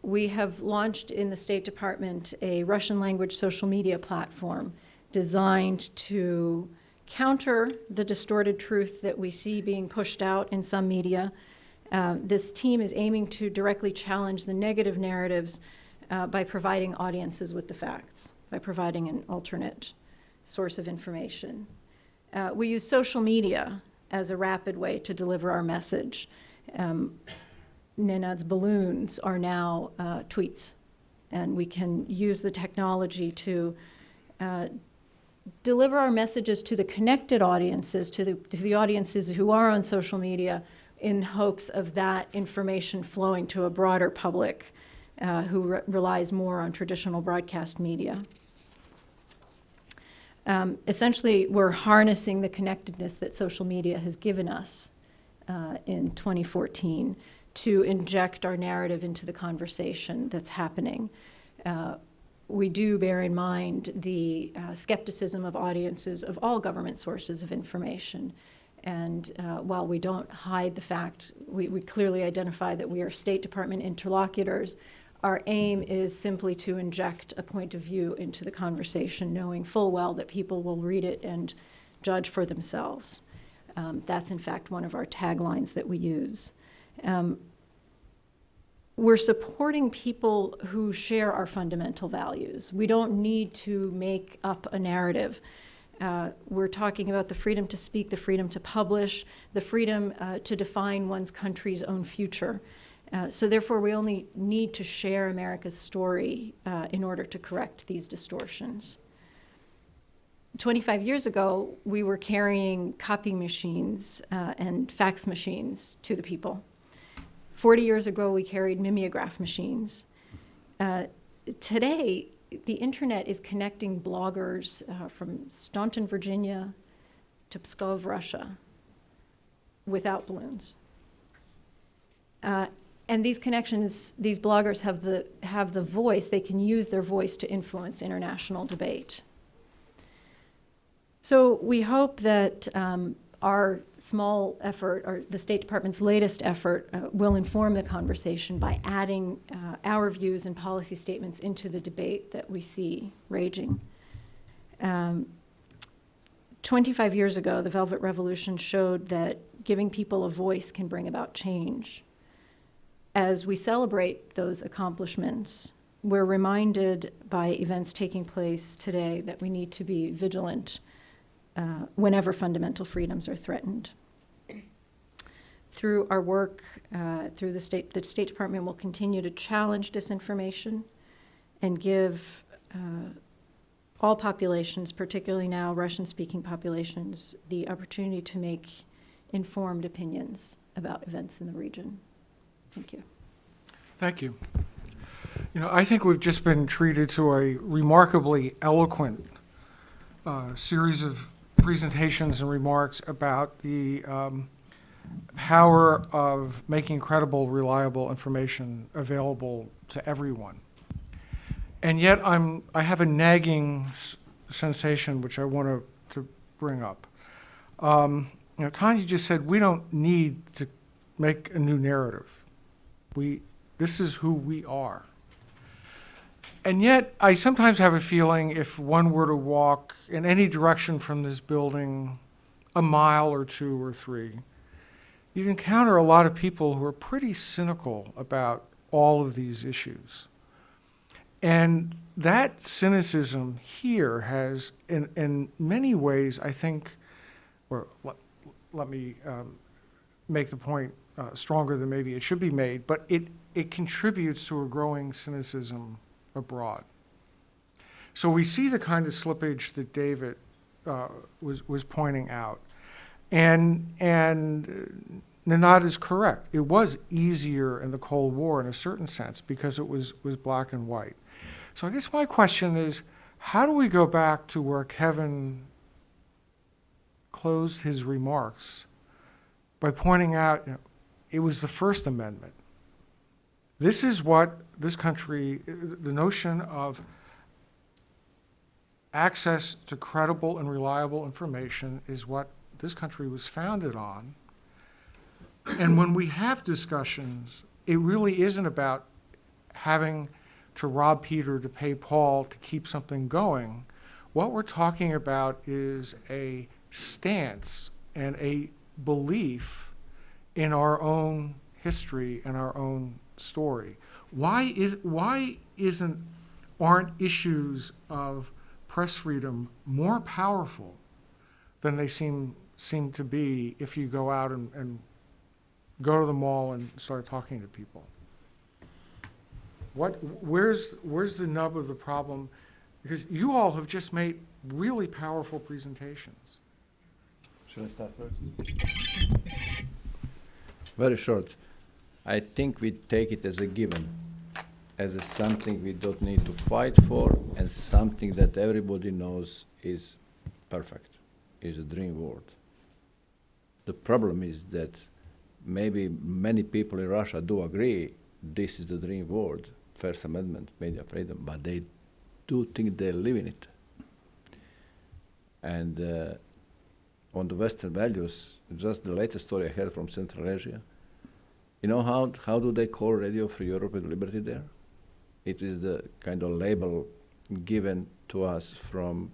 We have launched in the State Department a Russian language social media platform designed to counter the distorted truth that we see being pushed out in some media. This team is aiming to directly challenge the negative narratives by providing audiences with the facts, by providing an alternate source of information. We use social media as a rapid way to deliver our message. Nenad's balloons are now tweets, and we can use the technology to deliver our messages to the connected audiences, to the audiences who are on social media, in hopes of that information flowing to a broader public who relies more on traditional broadcast media. Essentially, we're harnessing the connectedness that social media has given us in 2014 to inject our narrative into the conversation that's happening. we do bear in mind the skepticism of audiences of all government sources of information. And while we don't hide the fact, we clearly identify that we are State Department interlocutors, our aim is simply to inject a point of view into the conversation, knowing full well that people will read it and judge for themselves. That's in fact one of our taglines that we use. We're supporting people who share our fundamental values. We don't need to make up a narrative. We're talking about the freedom to speak, the freedom to publish, the freedom to define one's country's own future. So therefore, we only need to share America's story in order to correct these distortions. 25 years ago, we were carrying copying machines and fax machines to the people. 40 years ago, we carried mimeograph machines. Today, the internet is connecting bloggers from Staunton, Virginia to Pskov, Russia, without balloons. And these connections, these bloggers have the voice, they can use their voice to influence international debate. So we hope that our small effort, or the State Department's latest effort, will inform the conversation by adding our views and policy statements into the debate that we see raging. 25 years ago, the Velvet Revolution showed that giving people a voice can bring about change. As we celebrate those accomplishments, we're reminded by events taking place today that we need to be vigilant whenever fundamental freedoms are threatened. Through our work, through the State Department will continue to challenge disinformation and give all populations, particularly now Russian-speaking populations, the opportunity to make informed opinions about events in the region. Thank you. Thank you. You know, I think we've just been treated to a remarkably eloquent series of presentations and remarks about the power of making credible, reliable information available to everyone. And yet I have a nagging sensation which I want to bring up. You know, Tanya just said we don't need to make a new narrative. This is who we are. And yet, I sometimes have a feeling if one were to walk in any direction from this building, a mile or two or three, you'd encounter a lot of people who are pretty cynical about all of these issues. And that cynicism here has, in many ways, I think, or let me make the point stronger than maybe it should be made, but it contributes to a growing cynicism abroad. So we see the kind of slippage that David was pointing out. And Nanad is correct. It was easier in the Cold War in a certain sense because it was black and white. So I guess my question is, how do we go back to where Kevin closed his remarks by pointing out, you know, it was the First Amendment. This is what this country, the notion of access to credible and reliable information is what this country was founded on. And when we have discussions, it really isn't about having to rob Peter to pay Paul to keep something going. What we're talking about is a stance and a belief in our own history and our own story. Aren't issues of press freedom more powerful than they seem to be if you go out and go to the mall and start talking to people? Where's the nub of the problem? Because you all have just made really powerful presentations. Should I start first? Very short. I think we take it as a given, as something we don't need to fight for, and something that everybody knows is perfect, is a dream world. The problem is that maybe many people in Russia do agree this is the dream world, First Amendment, media freedom, but they do think they live in it. And on the Western values, just the latest story I heard from Central Asia, you know how do they call Radio Free Europe and Liberty there? It is the kind of label given to us from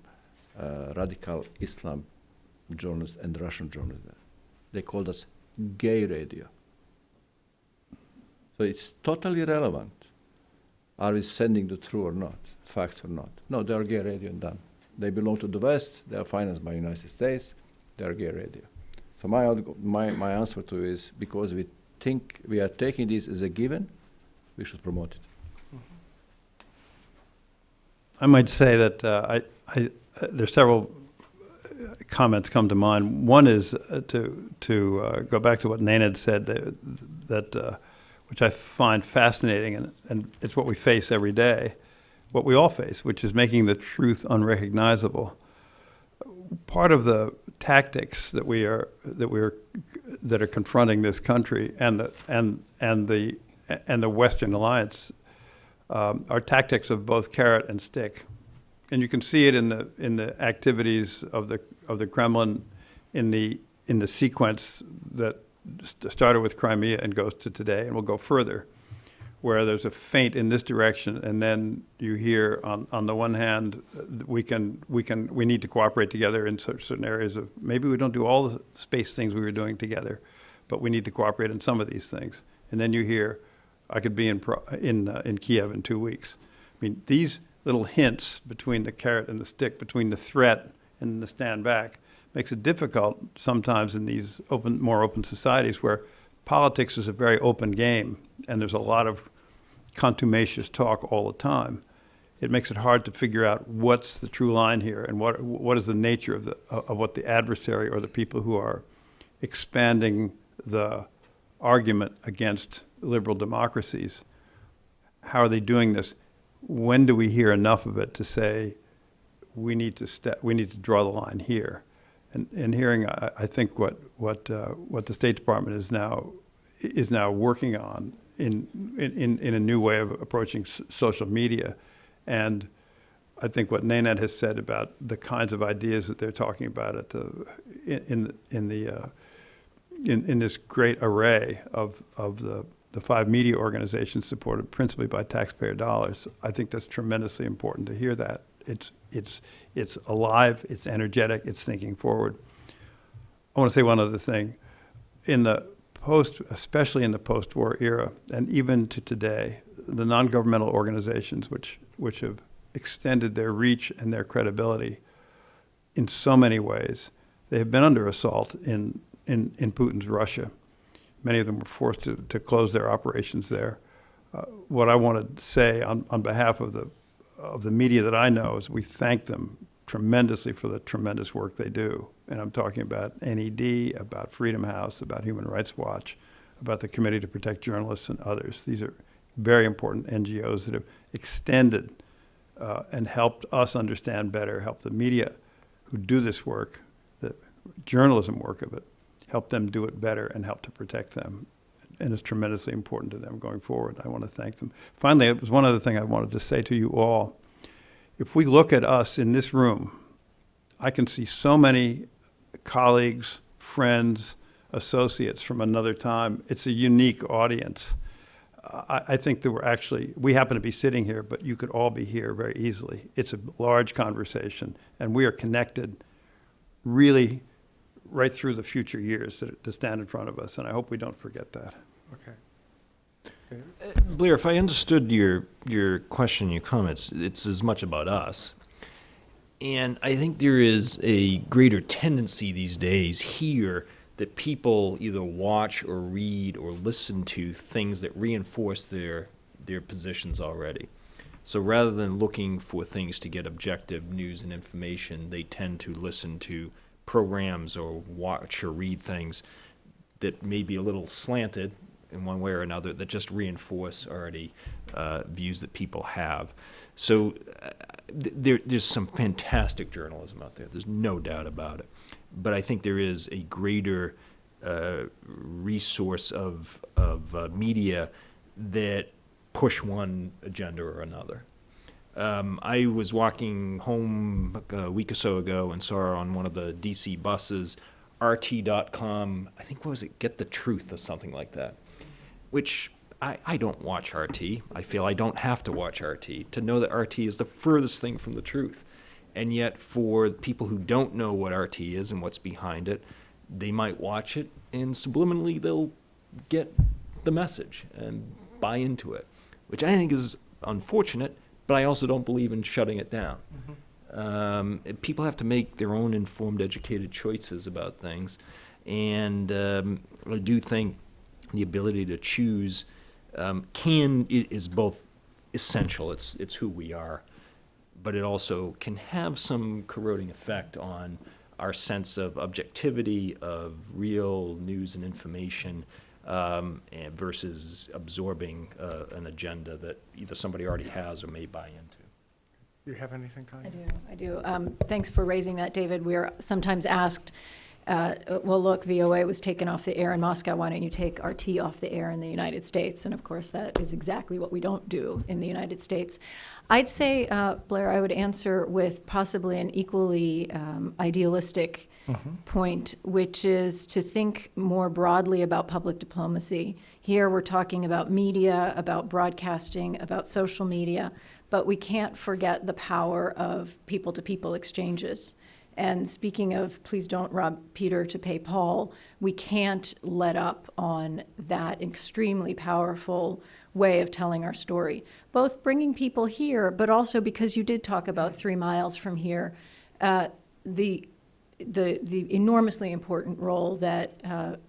radical Islam journalists and Russian journalists there. They called us gay radio. So it's totally irrelevant. Are we sending the truth or not, facts or not? No, they are gay radio and done. They belong to the West. They are financed by the United States. They are gay radio. So my answer to you is, because we think we are taking this as a given, we should promote it. I might say that there's several comments come to mind. One is to go back to what Nenad said, that which I find fascinating, and it's what we face every day, what we all face, which is making the truth unrecognizable. Part of the tactics that are confronting this country and the Western alliance are tactics of both carrot and stick, and you can see it in the activities of the Kremlin in the sequence that started with Crimea and goes to today and will go further, where there's a feint in this direction, and then you hear on the one hand we need to cooperate together in certain areas of, maybe we don't do all the space things we were doing together, but we need to cooperate in some of these things. And then you hear, I could be in Kiev in 2 weeks. I mean, these little hints between the carrot and the stick, between the threat and the stand back, makes it difficult sometimes in these more open societies where politics is a very open game and there's a lot of contumacious talk all the time. It makes it hard to figure out what's the true line here and what is the nature of what the adversary or the people who are expanding the argument against liberal democracies. How are they doing this? When do we hear enough of it to say we need to draw the line here? And hearing, I think what the State Department is now working on in a new way of approaching social media, and I think what Nenad has said about the kinds of ideas that they're talking about in this great array of the 5 media organizations supported principally by taxpayer dollars. I think that's tremendously important to hear that. It's alive, it's energetic, it's thinking forward. I want to say one other thing. Especially in the post-war era, and even to today, the non-governmental organizations which have extended their reach and their credibility in so many ways, they have been under assault in Putin's Russia. Many of them were forced to close their operations there. What I want to say on behalf of the media that I know is we thank them tremendously for the tremendous work they do. And I'm talking about NED, about Freedom House, about Human Rights Watch, about the Committee to Protect Journalists and others. These are very important NGOs that have extended and helped us understand better, helped the media who do this work, the journalism work of it, help them do it better and help to protect them. And it's tremendously important to them going forward. I want to thank them. Finally, it was one other thing I wanted to say to you all. If we look at us in this room, I can see so many colleagues, friends, associates from another time. It's a unique audience. I think that we happen to be sitting here, but you could all be here very easily. It's a large conversation, and we are connected really right through the future years that stand in front of us, and I hope we don't forget that. Okay. Blair, if I understood your question, your comments, it's as much about us. And I think there is a greater tendency these days here that people either watch or read or listen to things that reinforce their positions already. So rather than looking for things to get objective news and information, they tend to listen to programs or watch or read things that may be a little slanted in one way or another that just reinforce already views that people have. So there's some fantastic journalism out there. There's no doubt about it. But I think there is a greater resource of media that push one agenda or another. I was walking home like a week or so ago and saw on one of the DC buses, RT.com, I think, what was it, Get the Truth or something like that, which I don't watch RT. I feel I don't have to watch RT to know that RT is the furthest thing from the truth. And yet for people who don't know what RT is and what's behind it, they might watch it and subliminally they'll get the message and buy into it, which I think is unfortunate, but I also don't believe in shutting it down. People have to make their own informed, educated choices about things. And I do think the ability to choose is both essential. It's who we are, but it also can have some corroding effect on our sense of objectivity, of real news and information, and versus absorbing an agenda that either somebody already has or may buy into. You have anything, Tanya? I do. Thanks for raising that, David. We are sometimes asked, well, look, VOA was taken off the air in Moscow. Why don't you take RT off the air in the United States? And of course, that is exactly what we don't do in the United States. I'd say, Blair, I would answer with possibly an equally idealistic point, which is to think more broadly about public diplomacy. Here we're talking about media, about broadcasting, about social media, but we can't forget the power of people-to-people exchanges. And speaking of please don't rob Peter to pay Paul, we can't let up on that extremely powerful way of telling our story, both bringing people here, but also because you did talk about 3 miles from here, the enormously important role that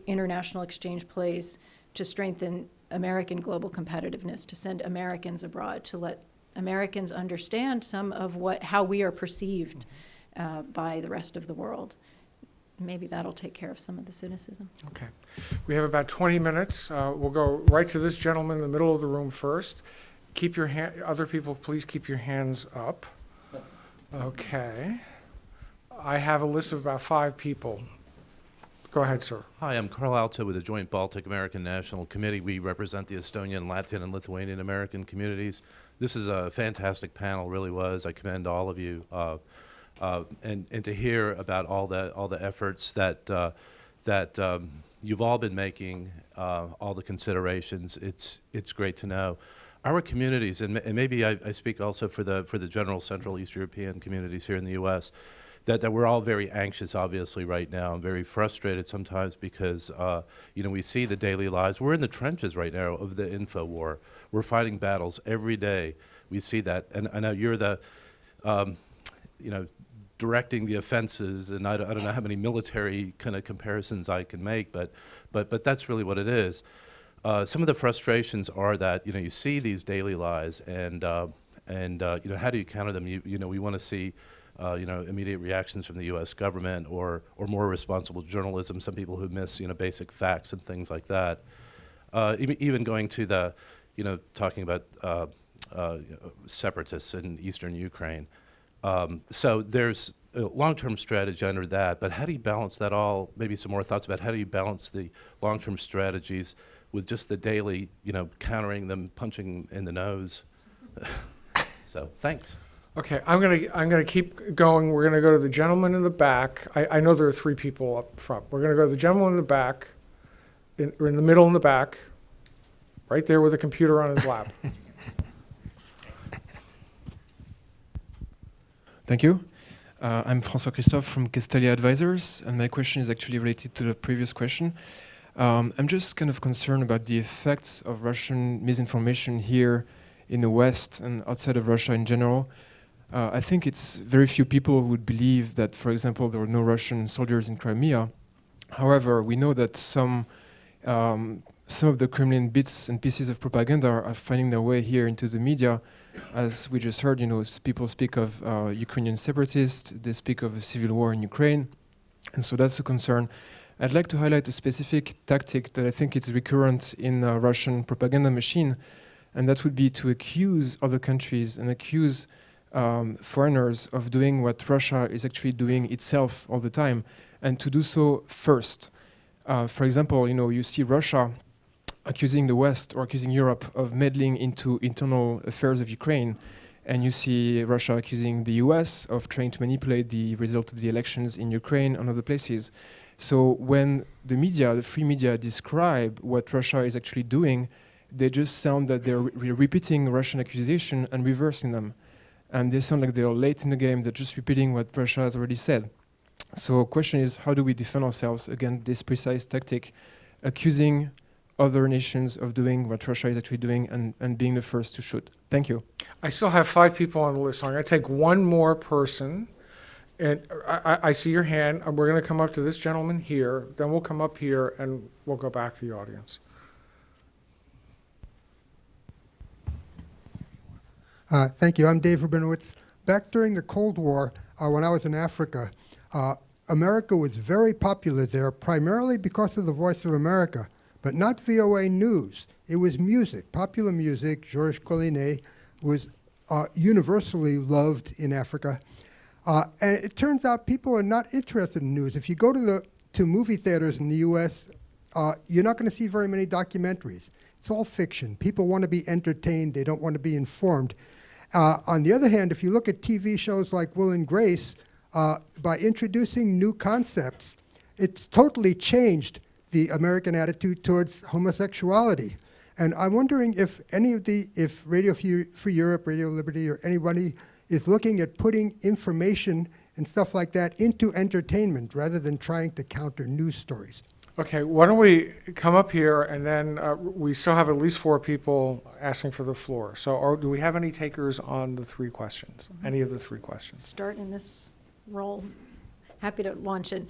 international exchange plays to strengthen American global competitiveness, to send Americans abroad, to let Americans understand some of how we are perceived by the rest of the world. Maybe that'll take care of some of the cynicism. Okay. We have about 20 minutes. We'll go right to this gentleman in the middle of the room first. Keep your other people, please keep your hands up. Okay. I have a list of about 5 people. Go ahead, sir. Hi, I'm Carl Alto with the Joint Baltic American National Committee. We represent the Estonian, Latvian, and Lithuanian American communities. This is a fantastic panel, really was. I commend all of you. And to hear about all the efforts that you've all been making, all the considerations, it's great to know. Our communities, and maybe I speak also for the general Central East European communities here in the U.S., that we're all very anxious, obviously, right now, and very frustrated sometimes because, we see the daily lives. We're in the trenches right now of the info war. We're fighting battles every day. We see that. And I know you're the, directing the offenses, and I don't know how many military kind of comparisons I can make, but that's really what it is. Some of the frustrations are that, you see these daily lies, and how do you counter them? We want to see immediate reactions from the U.S. government or more responsible journalism, some people who miss, basic facts and things like that. Even going to the, talking about separatists in eastern Ukraine. So there's a long-term strategy under that, but how do you balance that all? Maybe some more thoughts about how do you balance the long-term strategies with just the daily, countering them, punching in the nose? So thanks. Okay, I'm gonna keep going. We're gonna go to the gentleman in the back. I know there are 3 people up front. We're gonna go to the gentleman in the back, in the middle in the back, right there with a computer on his lap. Thank you. I'm François Christophe from Castelia Advisors, and my question is actually related to the previous question. I'm just kind of concerned about the effects of Russian misinformation here in the West and outside of Russia in general. I think it's very few people who would believe that, for example, there were no Russian soldiers in Crimea. However, we know that some of the Kremlin bits and pieces of propaganda are finding their way here into the media. As we just heard, people speak of Ukrainian separatists, they speak of a civil war in Ukraine, and so that's a concern. I'd like to highlight a specific tactic that I think is recurrent in the Russian propaganda machine, and that would be to accuse other countries and accuse foreigners of doing what Russia is actually doing itself all the time, and to do so first. For example, you see Russia accusing the West or accusing Europe of meddling into internal affairs of Ukraine, and you see Russia accusing the US of trying to manipulate the result of the elections in Ukraine and other places. So when the media, the free media, describe what Russia is actually doing, they just sound that they're repeating Russian accusation and reversing them. And they sound like they're late in the game, they're just repeating what Russia has already said. So the question is, how do we defend ourselves against this precise tactic, accusing other nations of doing what Russia is actually doing and being the first to shoot? Thank you. I still have 5 people on the list, so I'm going to take one more person. And I see your hand, and we're going to come up to this gentleman here, then we'll come up here, and we'll go back to the audience. Thank you. I'm Dave Rabinowitz. Back during the Cold War, when I was in Africa, America was very popular there, primarily because of the Voice of America, but not VOA News. It was music, popular music. Georges Collinet was universally loved in Africa. And it turns out people are not interested in news. If you go to movie theaters in the US, you're not going to see very many documentaries. It's all fiction. People want to be entertained. They don't want to be informed. On the other hand, if you look at TV shows like Will and Grace, by introducing new concepts, it's totally changed the American attitude towards homosexuality. And I'm wondering if if Radio Free Europe, Radio Liberty, or anybody is looking at putting information and stuff like that into entertainment rather than trying to counter news stories. Okay, why don't we come up here, and then we still have at least 4 people asking for the floor. So do we have any takers on the 3 questions, any of the 3 questions? Start in this role. Happy to launch in.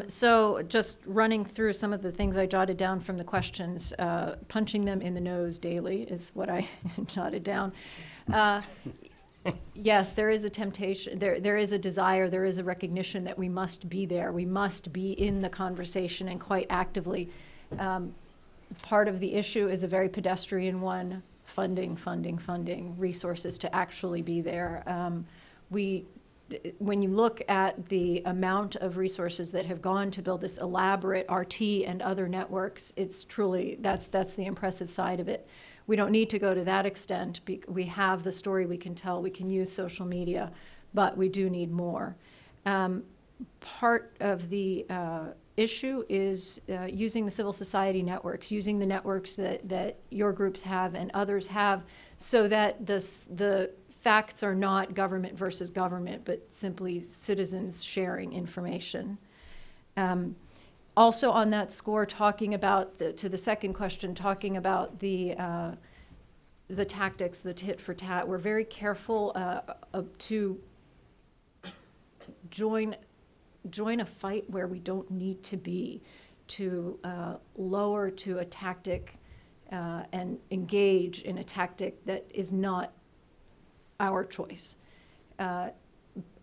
So just running through some of the things I jotted down from the questions, punching them in the nose daily is what I jotted down. Yes, there is a temptation, there is a desire, there is a recognition that we must be there. We must be in the conversation, and quite actively. Part of the issue is a very pedestrian one: funding, resources to actually be there. When you look at the amount of resources that have gone to build this elaborate RT and other networks, it's truly, that's the impressive side of it. We don't need to go to that extent. We have the story we can tell. We can use social media, but we do need more. Part of the issue is using the civil society networks, using the networks that your groups have and others have, so that the facts are not government versus government, but simply citizens sharing information. Also on that score, talking about, to the second question, talking about the tactics, the tit for tat, we're very careful to join a fight where we don't need to be, to lower to a tactic and engage in a tactic that is not our choice.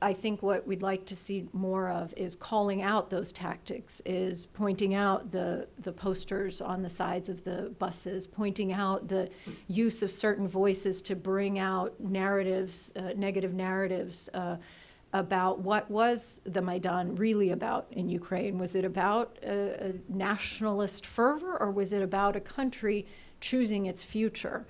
I think what we'd like to see more of is calling out those tactics, is pointing out the posters on the sides of the buses, pointing out the use of certain voices to bring out narratives, negative narratives about what was the Maidan really about in Ukraine. Was it about a nationalist fervor, or was it about a country choosing its future?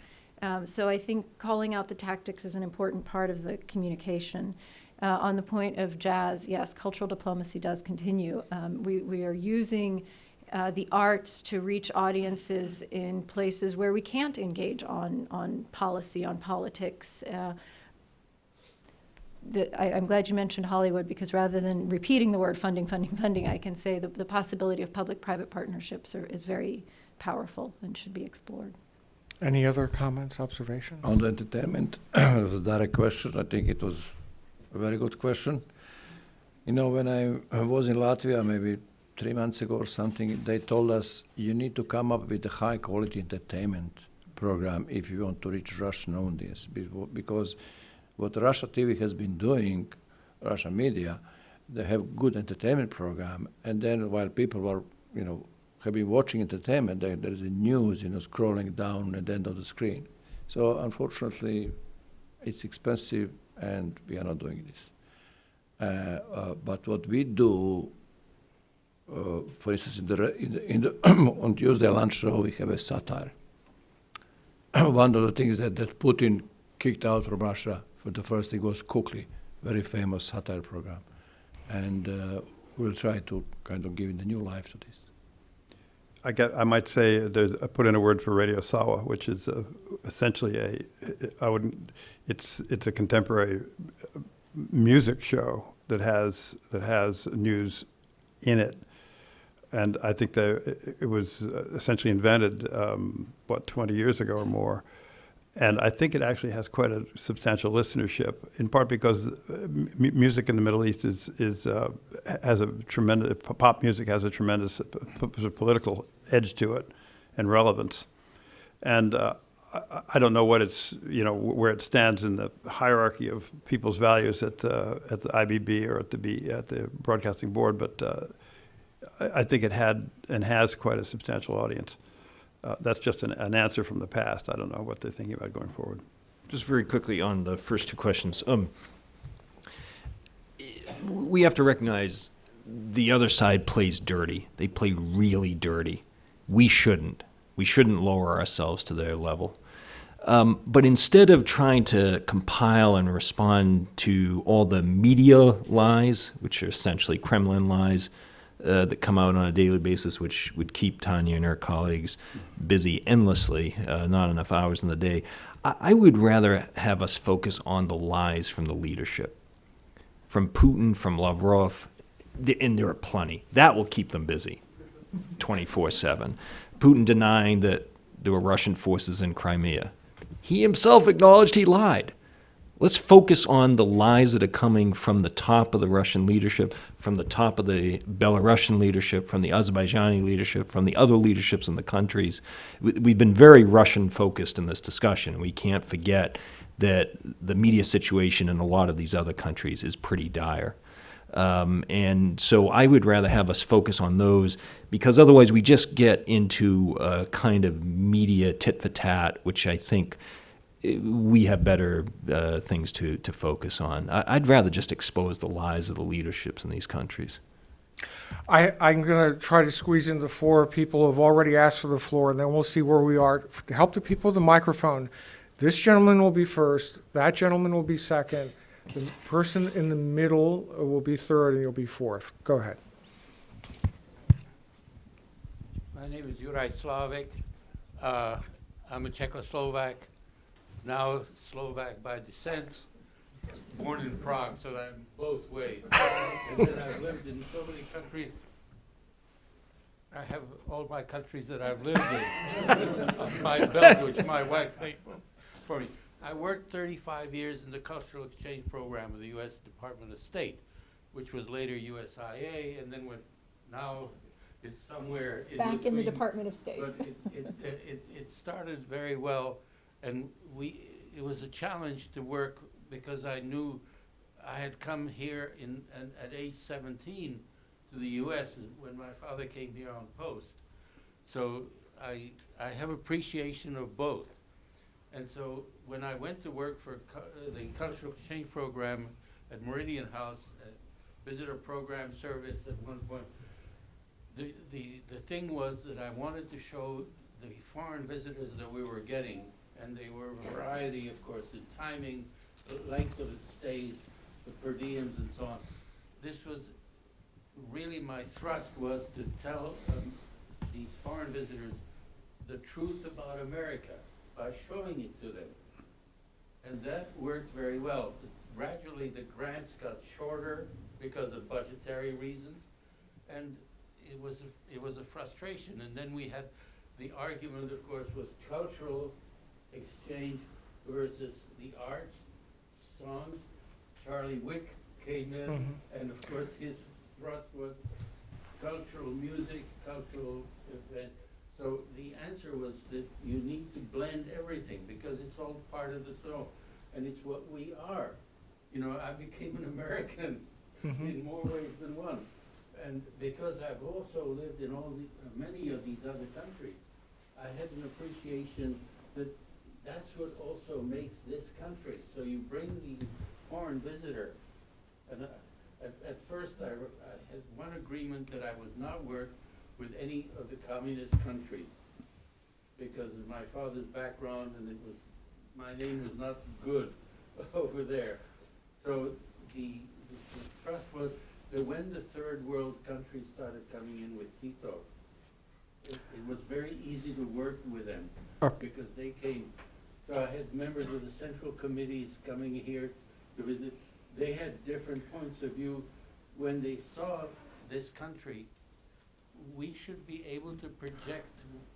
So I think calling out the tactics is an important part of the communication. On the point of jazz, yes, cultural diplomacy does continue. We are using the arts to reach audiences in places where we can't engage on policy, on politics. I'm glad you mentioned Hollywood, because rather than repeating the word funding, I can say the possibility of public-private partnerships is very powerful and should be explored. Any other comments, observations? On the entertainment, it was a direct question. I think it was a very good question. You know, when I was in Latvia maybe 3 months ago or something, they told us you need to come up with a high-quality entertainment program if you want to reach Russian audience, because what Russia TV has been doing, Russia media, they have good entertainment program, and then while people were, have been watching entertainment, there is a news, scrolling down at the end of the screen. So unfortunately, it's expensive, and we are not doing this. But what we do, for instance, on Tuesday lunch show, we have a satire. One of the things that Putin kicked out from Russia For the first thing was Kukli, very famous satire program. And we'll try to kind of give it a new life to this. I might say I put in a word for Radio Sawa, which is essentially it's a contemporary music show that has news in it, and I think that it was essentially invented 20 years ago or more, and I think it actually has quite a substantial listenership. In part because music in the Middle East has a tremendous pop music has a tremendous political edge to it and relevance, and I don't know what where it stands in the hierarchy of people's values at the IBB or at the Broadcasting Board, but I think it had and has quite a substantial audience. That's just an answer from the past. I don't know what they're thinking about going forward. Just very quickly on the first two questions. We have to recognize the other side plays dirty. They play really dirty. We shouldn't. We shouldn't lower ourselves to their level. But instead of trying to compile and respond to all the media lies, which are essentially Kremlin lies, that come out on a daily basis, which would keep Tanya and her colleagues busy endlessly, not enough hours in the day, I would rather have us focus on the lies from the leadership, from Putin, from Lavrov, and there are plenty. That will keep them busy 24/7. Putin denying that there were Russian forces in Crimea. He himself acknowledged he lied. Let's focus on the lies that are coming from the top of the Russian leadership, from the top of the Belarusian leadership, from the Azerbaijani leadership, from the other leaderships in the countries. We've been very Russian-focused in this discussion, and we can't forget that the media situation in a lot of these other countries is pretty dire. And so I would rather have us focus on those, because otherwise we just get into a kind of media tit-for-tat, which I think we have better things to focus on. I'd rather just expose the lies of the leaderships in these countries. I'm going to try to squeeze in the four people who have already asked for the floor, and then we'll see where we are. To help the people with the microphone, this gentleman will be first, that gentleman will be second, the person in the middle will be third, and you'll be fourth. Go ahead. My name is Juraj Slavik. I'm a Czechoslovak, now Slovak by descent, born in Prague, so I'm both ways. And then I've lived in so many countries. I have all my countries that I've lived in on my belt, which my wife made for me. I worked 35 years in the cultural exchange program of the U.S. Department of State, which was later USIA, and then now is somewhere in Back between. in the Department of State. But it started very well, and it was a challenge to work because I knew I had come here at age 17 to the U.S. when my father came here on post. So I have appreciation of both. And so when I went to work for the cultural exchange program at Meridian House, visitor program service at one point, the thing was that I wanted to show the foreign visitors that we were getting, and they were a variety, of course, the timing, the length of its stays, the per diems and so on. This was really my thrust, was to tell these foreign visitors the truth about America by showing it to them. And that worked very well. Gradually the grants got shorter because of budgetary reasons, and it was a frustration. And then we had the argument, of course, was cultural exchange versus the arts, songs. Charlie Wick came in, and of course his thrust was cultural music, cultural event. So the answer was that you need to blend everything because it's all part of the soul, and it's what we are. You know, I became an American in more ways than one, and because I've also lived in many of these other countries, I had an appreciation that that's what also makes this country. So you bring the foreign visitor, and at first I had one agreement that I would not work with any of the communist countries because of my father's background, and my name was not good over there. So the trust was that when the third world countries started coming in with Tito, it was very easy to work with them because they came. So I had members of the central committees coming here to visit. They had different points of view. When they saw this country, we should be able to project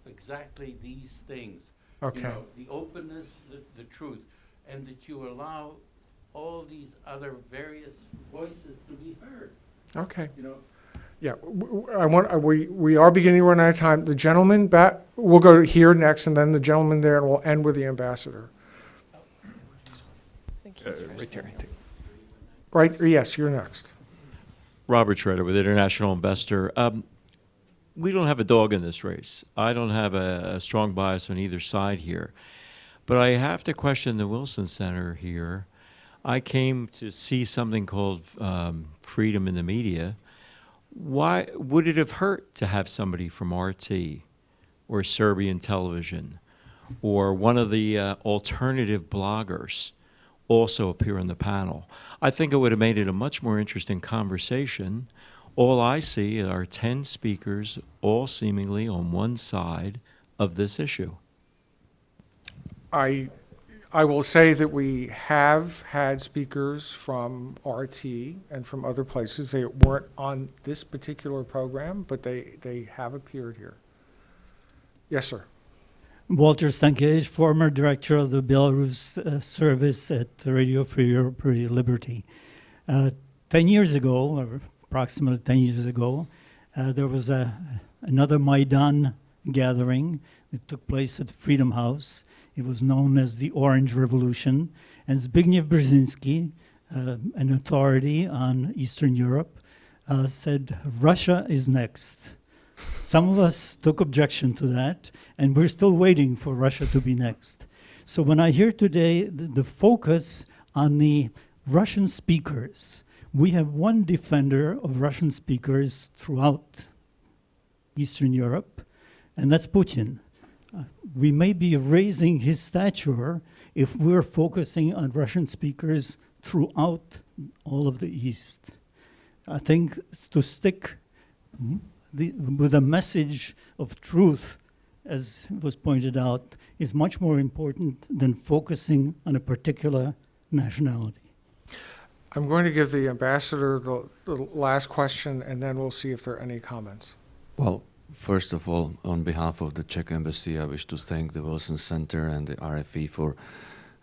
exactly these things. Okay. You know, the openness, the truth, and that you allow all these other various voices to be heard. Okay. You know, Yeah, we are beginning to run out of time. The gentleman back, we'll go here next, and then the gentleman there, and we'll end with the ambassador. Right there. Right, yes, you're next. Robert Schroeder with International Investor. We don't have a dog in this race. I don't have a strong bias on either side here. But I have to question the Wilson Center here. I came to see something called freedom in the media. Why would it have hurt to have somebody from RT or Serbian television or one of the alternative bloggers also appear on the panel? I think it would have made it a much more interesting conversation. All I see are 10 speakers, all seemingly on one side of this issue. I will say that we have had speakers from RT and from other places. They weren't on this particular program, but they have appeared here. Yes, sir. Walter Stankevich, former director of the Belarus service at Radio Free Europe, Radio Liberty. 10 years ago, or approximately 10 years ago, there was another Maidan gathering. It took place at Freedom House. It was known as the Orange Revolution. And Zbigniew Brzezinski, an authority on Eastern Europe, said, Russia is next. Some of us took objection to that, and we're still waiting for Russia to be next. So when I hear today the focus on the Russian speakers, we have one defender of Russian speakers throughout Eastern Europe, and that's Putin. We may be raising his stature if we're focusing on Russian speakers throughout all of the East. I think to stick with a message of truth, as was pointed out, is much more important than focusing on a particular nationality. I'm going to give the ambassador the last question, and then we'll see if there are any comments. Well, first of all, on behalf of the Czech Embassy, I wish to thank the Wilson Center and the RFE for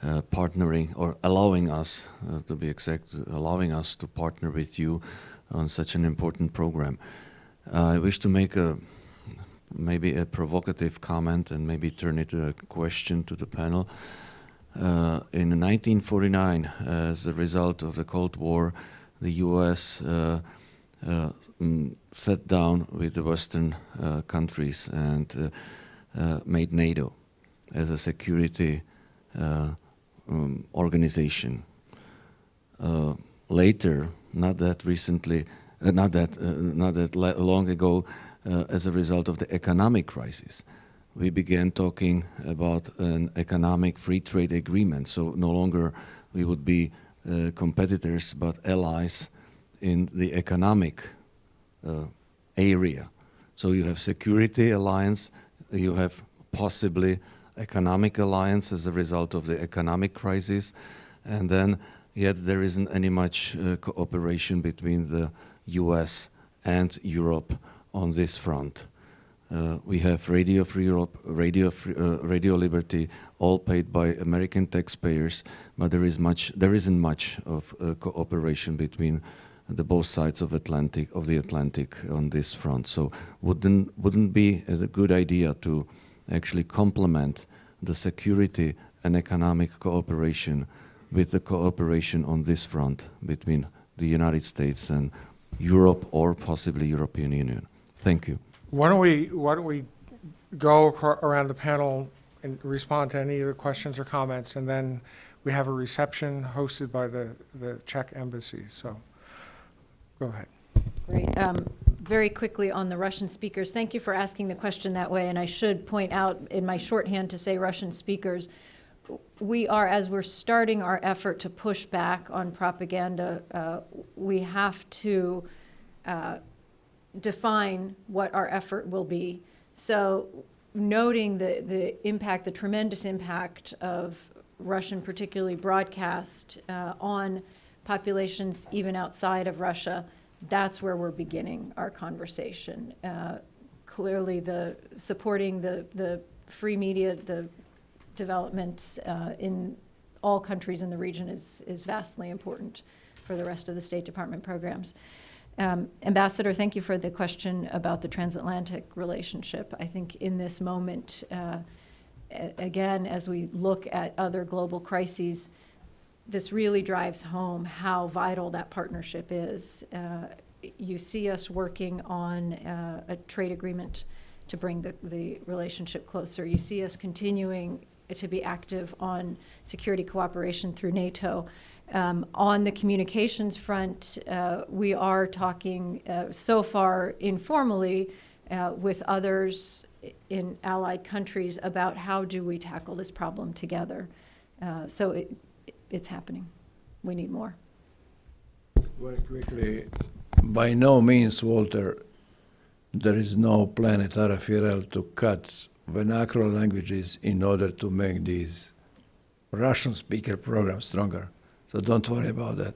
partnering, or allowing us, to be exact, allowing us to partner with you on such an important program. I wish to make maybe a provocative comment and maybe turn it to a question to the panel. In 1949, as a result of the Cold War, the U.S. sat down with the Western countries and made NATO as a security organization. Later, not that recently, not that long ago, as a result of the economic crisis, we began talking about an economic free trade agreement. So no longer we would be competitors, but allies in the economic area. So you have security alliance, you have possibly economic alliance as a result of the economic crisis, and then yet there isn't any much cooperation between the US and Europe on this front. We have Radio Free Europe, Radio Liberty, all paid by American taxpayers, but there isn't much of cooperation between the both sides of the Atlantic on this front. So wouldn't be a good idea to actually complement the security and economic cooperation with the cooperation on this front between the United States and Europe, or possibly European Union? Thank you. Why don't we go around the panel and respond to any of the questions or comments, and then we have a reception hosted by the Czech Embassy. So go ahead. Great. Very quickly on the Russian speakers, thank you for asking the question that way. And I should point out in my shorthand to say Russian speakers, we are, as we're starting our effort to push back on propaganda, we have to define what our effort will be. So noting the impact, the tremendous impact of Russian, particularly broadcast, on populations even outside of Russia, that's where we're beginning our conversation. Clearly, supporting the free media, the development in all countries in the region is vastly important for the rest of the State Department programs. Ambassador, thank you for the question about the transatlantic relationship. I think in this moment, again, as we look at other global crises, this really drives home how vital that partnership is. You see us working on a trade agreement to bring the relationship closer. You see us continuing to be active on security cooperation through NATO. On the communications front, we are talking so far informally with others in allied countries about how do we tackle this problem together. So it's happening. We need more. Very quickly, by no means, Walter, there is no plan at RFRL to cut vernacular languages in order to make these Russian speaker programs stronger. So don't worry about that.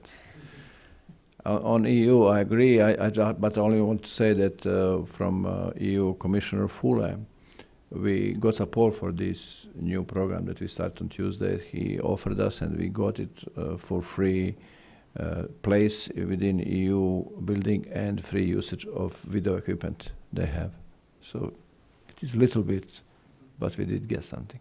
On EU, I agree, but I only want to say that from EU Commissioner Fule, we got support for this new program that we start on Tuesday. He offered us, and we got it for free place within EU building and free usage of video equipment they have. So it is a little bit, but we did get something.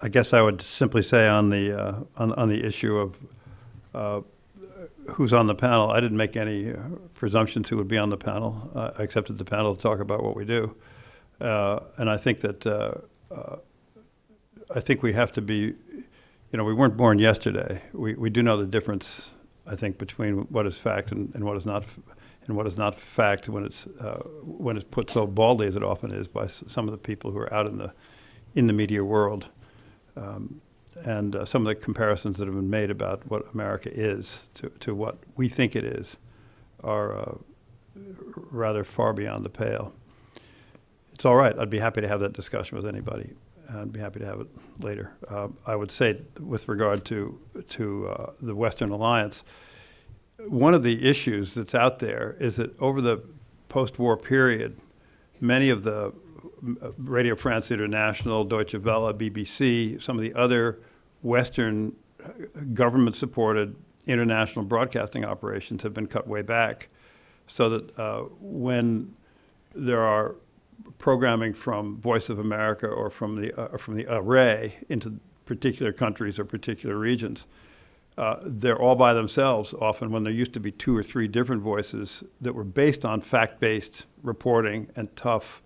I guess I would simply say on the issue of who's on the panel, I didn't make any presumptions who would be on the panel. I accepted the panel to talk about what we do, and I think that I think we have to be. We weren't born yesterday. We do know the difference, I think, between what is fact and what is not fact when it's put so baldly as it often is by some of the people who are out in the media world. And some of the comparisons that have been made about what America is to what we think it is are rather far beyond the pale. It's all right. I'd be happy to have that discussion with anybody. I'd be happy to have it later. I would say with regard to the Western Alliance, one of the issues that's out there is that over the post-war period, many of the Radio France International, Deutsche Welle, BBC, some of the other Western government-supported international broadcasting operations have been cut way back, so that when there are programming from Voice of America or from the array into particular countries or particular regions, they're all by themselves often, when there used to be 2 or 3 different voices that were based on fact-based reporting and tough,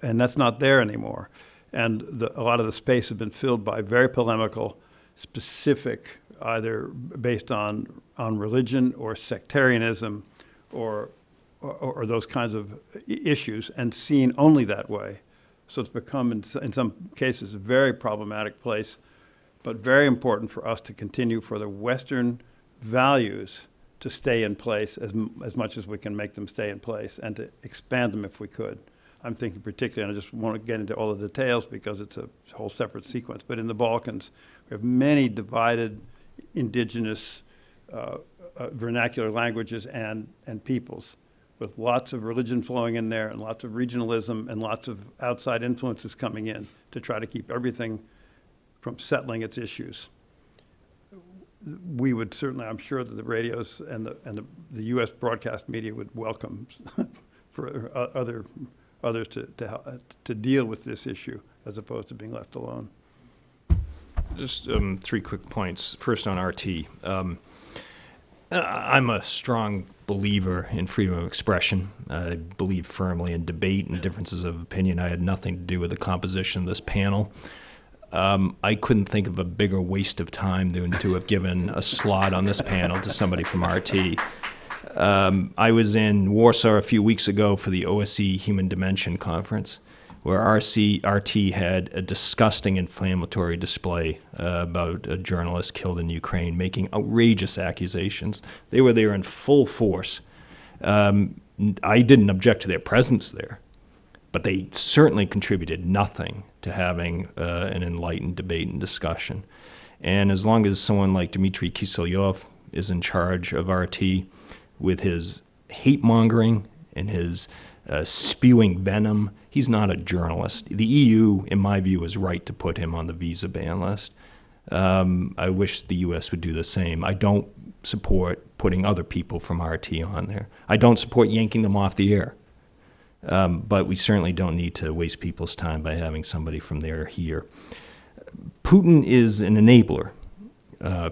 and that's not there anymore. And a lot of the space has been filled by very polemical, specific, either based on religion or sectarianism or those kinds of issues, and seen only that way. So it's become, in some cases, a very problematic place, but very important for us to continue for the Western values to stay in place as much as we can make them stay in place, and to expand them if we could. I'm thinking particularly, and I just want to get into all the details because it's a whole separate sequence, but in the Balkans, we have many divided indigenous vernacular languages and peoples, with lots of religion flowing in there and lots of regionalism and lots of outside influences coming in to try to keep everything from settling its issues. We would certainly, I'm sure that the radios and the U.S. broadcast media would welcome for others to deal with this issue as opposed to being left alone. Just 3 quick points. First on RT. I'm a strong believer in freedom of expression. I believe firmly in debate and differences of opinion. I had nothing to do with the composition of this panel. I couldn't think of a bigger waste of time than to have given a slot on this panel to somebody from RT. I was in Warsaw a few weeks ago for the OSCE Human Dimension Conference. where RT had a disgusting inflammatory display about a journalist killed in Ukraine, making outrageous accusations. They were there in full force. I didn't object to their presence there, but they certainly contributed nothing to having an enlightened debate and discussion. And as long as someone like Dmitry Kiselyov is in charge of RT with his hate-mongering and his spewing venom, he's not a journalist. The EU, in my view, is right to put him on the visa ban list. I wish the US would do the same. I don't support putting other people from RT on there. I don't support yanking them off the air. But we certainly don't need to waste people's time by having somebody from there here. Putin is an enabler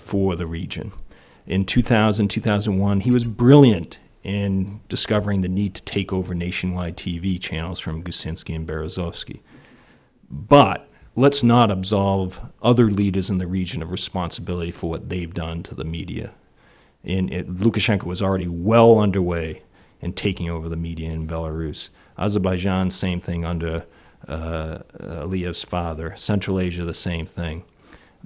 for the region. In 2000, 2001, he was brilliant in discovering the need to take over nationwide TV channels from Gusinski and Berezovsky. But let's not absolve other leaders in the region of responsibility for what they've done to the media. Lukashenko was already well underway in taking over the media in Belarus. Azerbaijan, same thing under Aliyev's father. Central Asia, the same thing.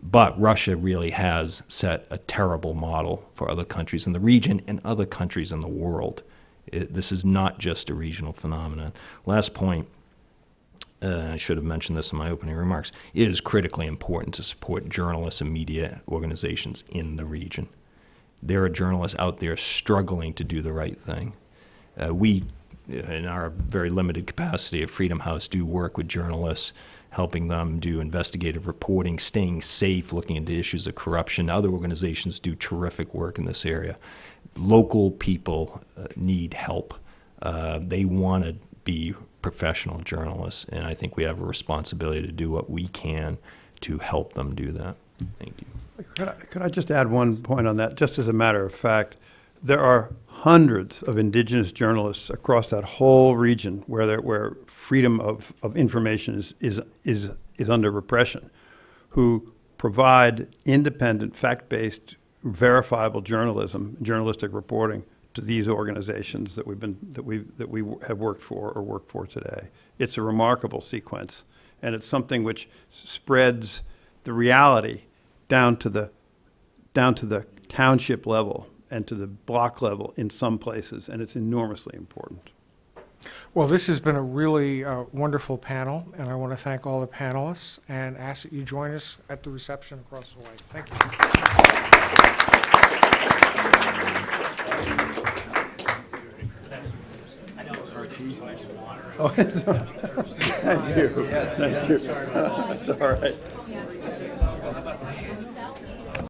But Russia really has set a terrible model for other countries in the region and other countries in the world. This is not just a regional phenomenon. Last point, I should have mentioned this in my opening remarks. It is critically important to support journalists and media organizations in the region. There are journalists out there struggling to do the right thing. We, in our very limited capacity at Freedom House, do work with journalists, helping them do investigative reporting, staying safe, looking into issues of corruption. Other organizations do terrific work in this area. Local people need help. They want to be professional journalists, and I think we have a responsibility to do what we can to help them do that. Thank you. Could I just add one point on that? Just as a matter of fact, there are hundreds of indigenous journalists across that whole region where freedom of information is under repression, who provide independent, fact-based, verifiable journalistic reporting to these organizations that we have worked for or work for today. It's a remarkable sequence, and it's something which spreads the reality down to the township level and to the block level in some places, and it's enormously important. Well, this has been a really wonderful panel, and I want to thank all the panelists and ask that you join us at the reception across the way. Thank you. Thank you. Thank you. That's all right.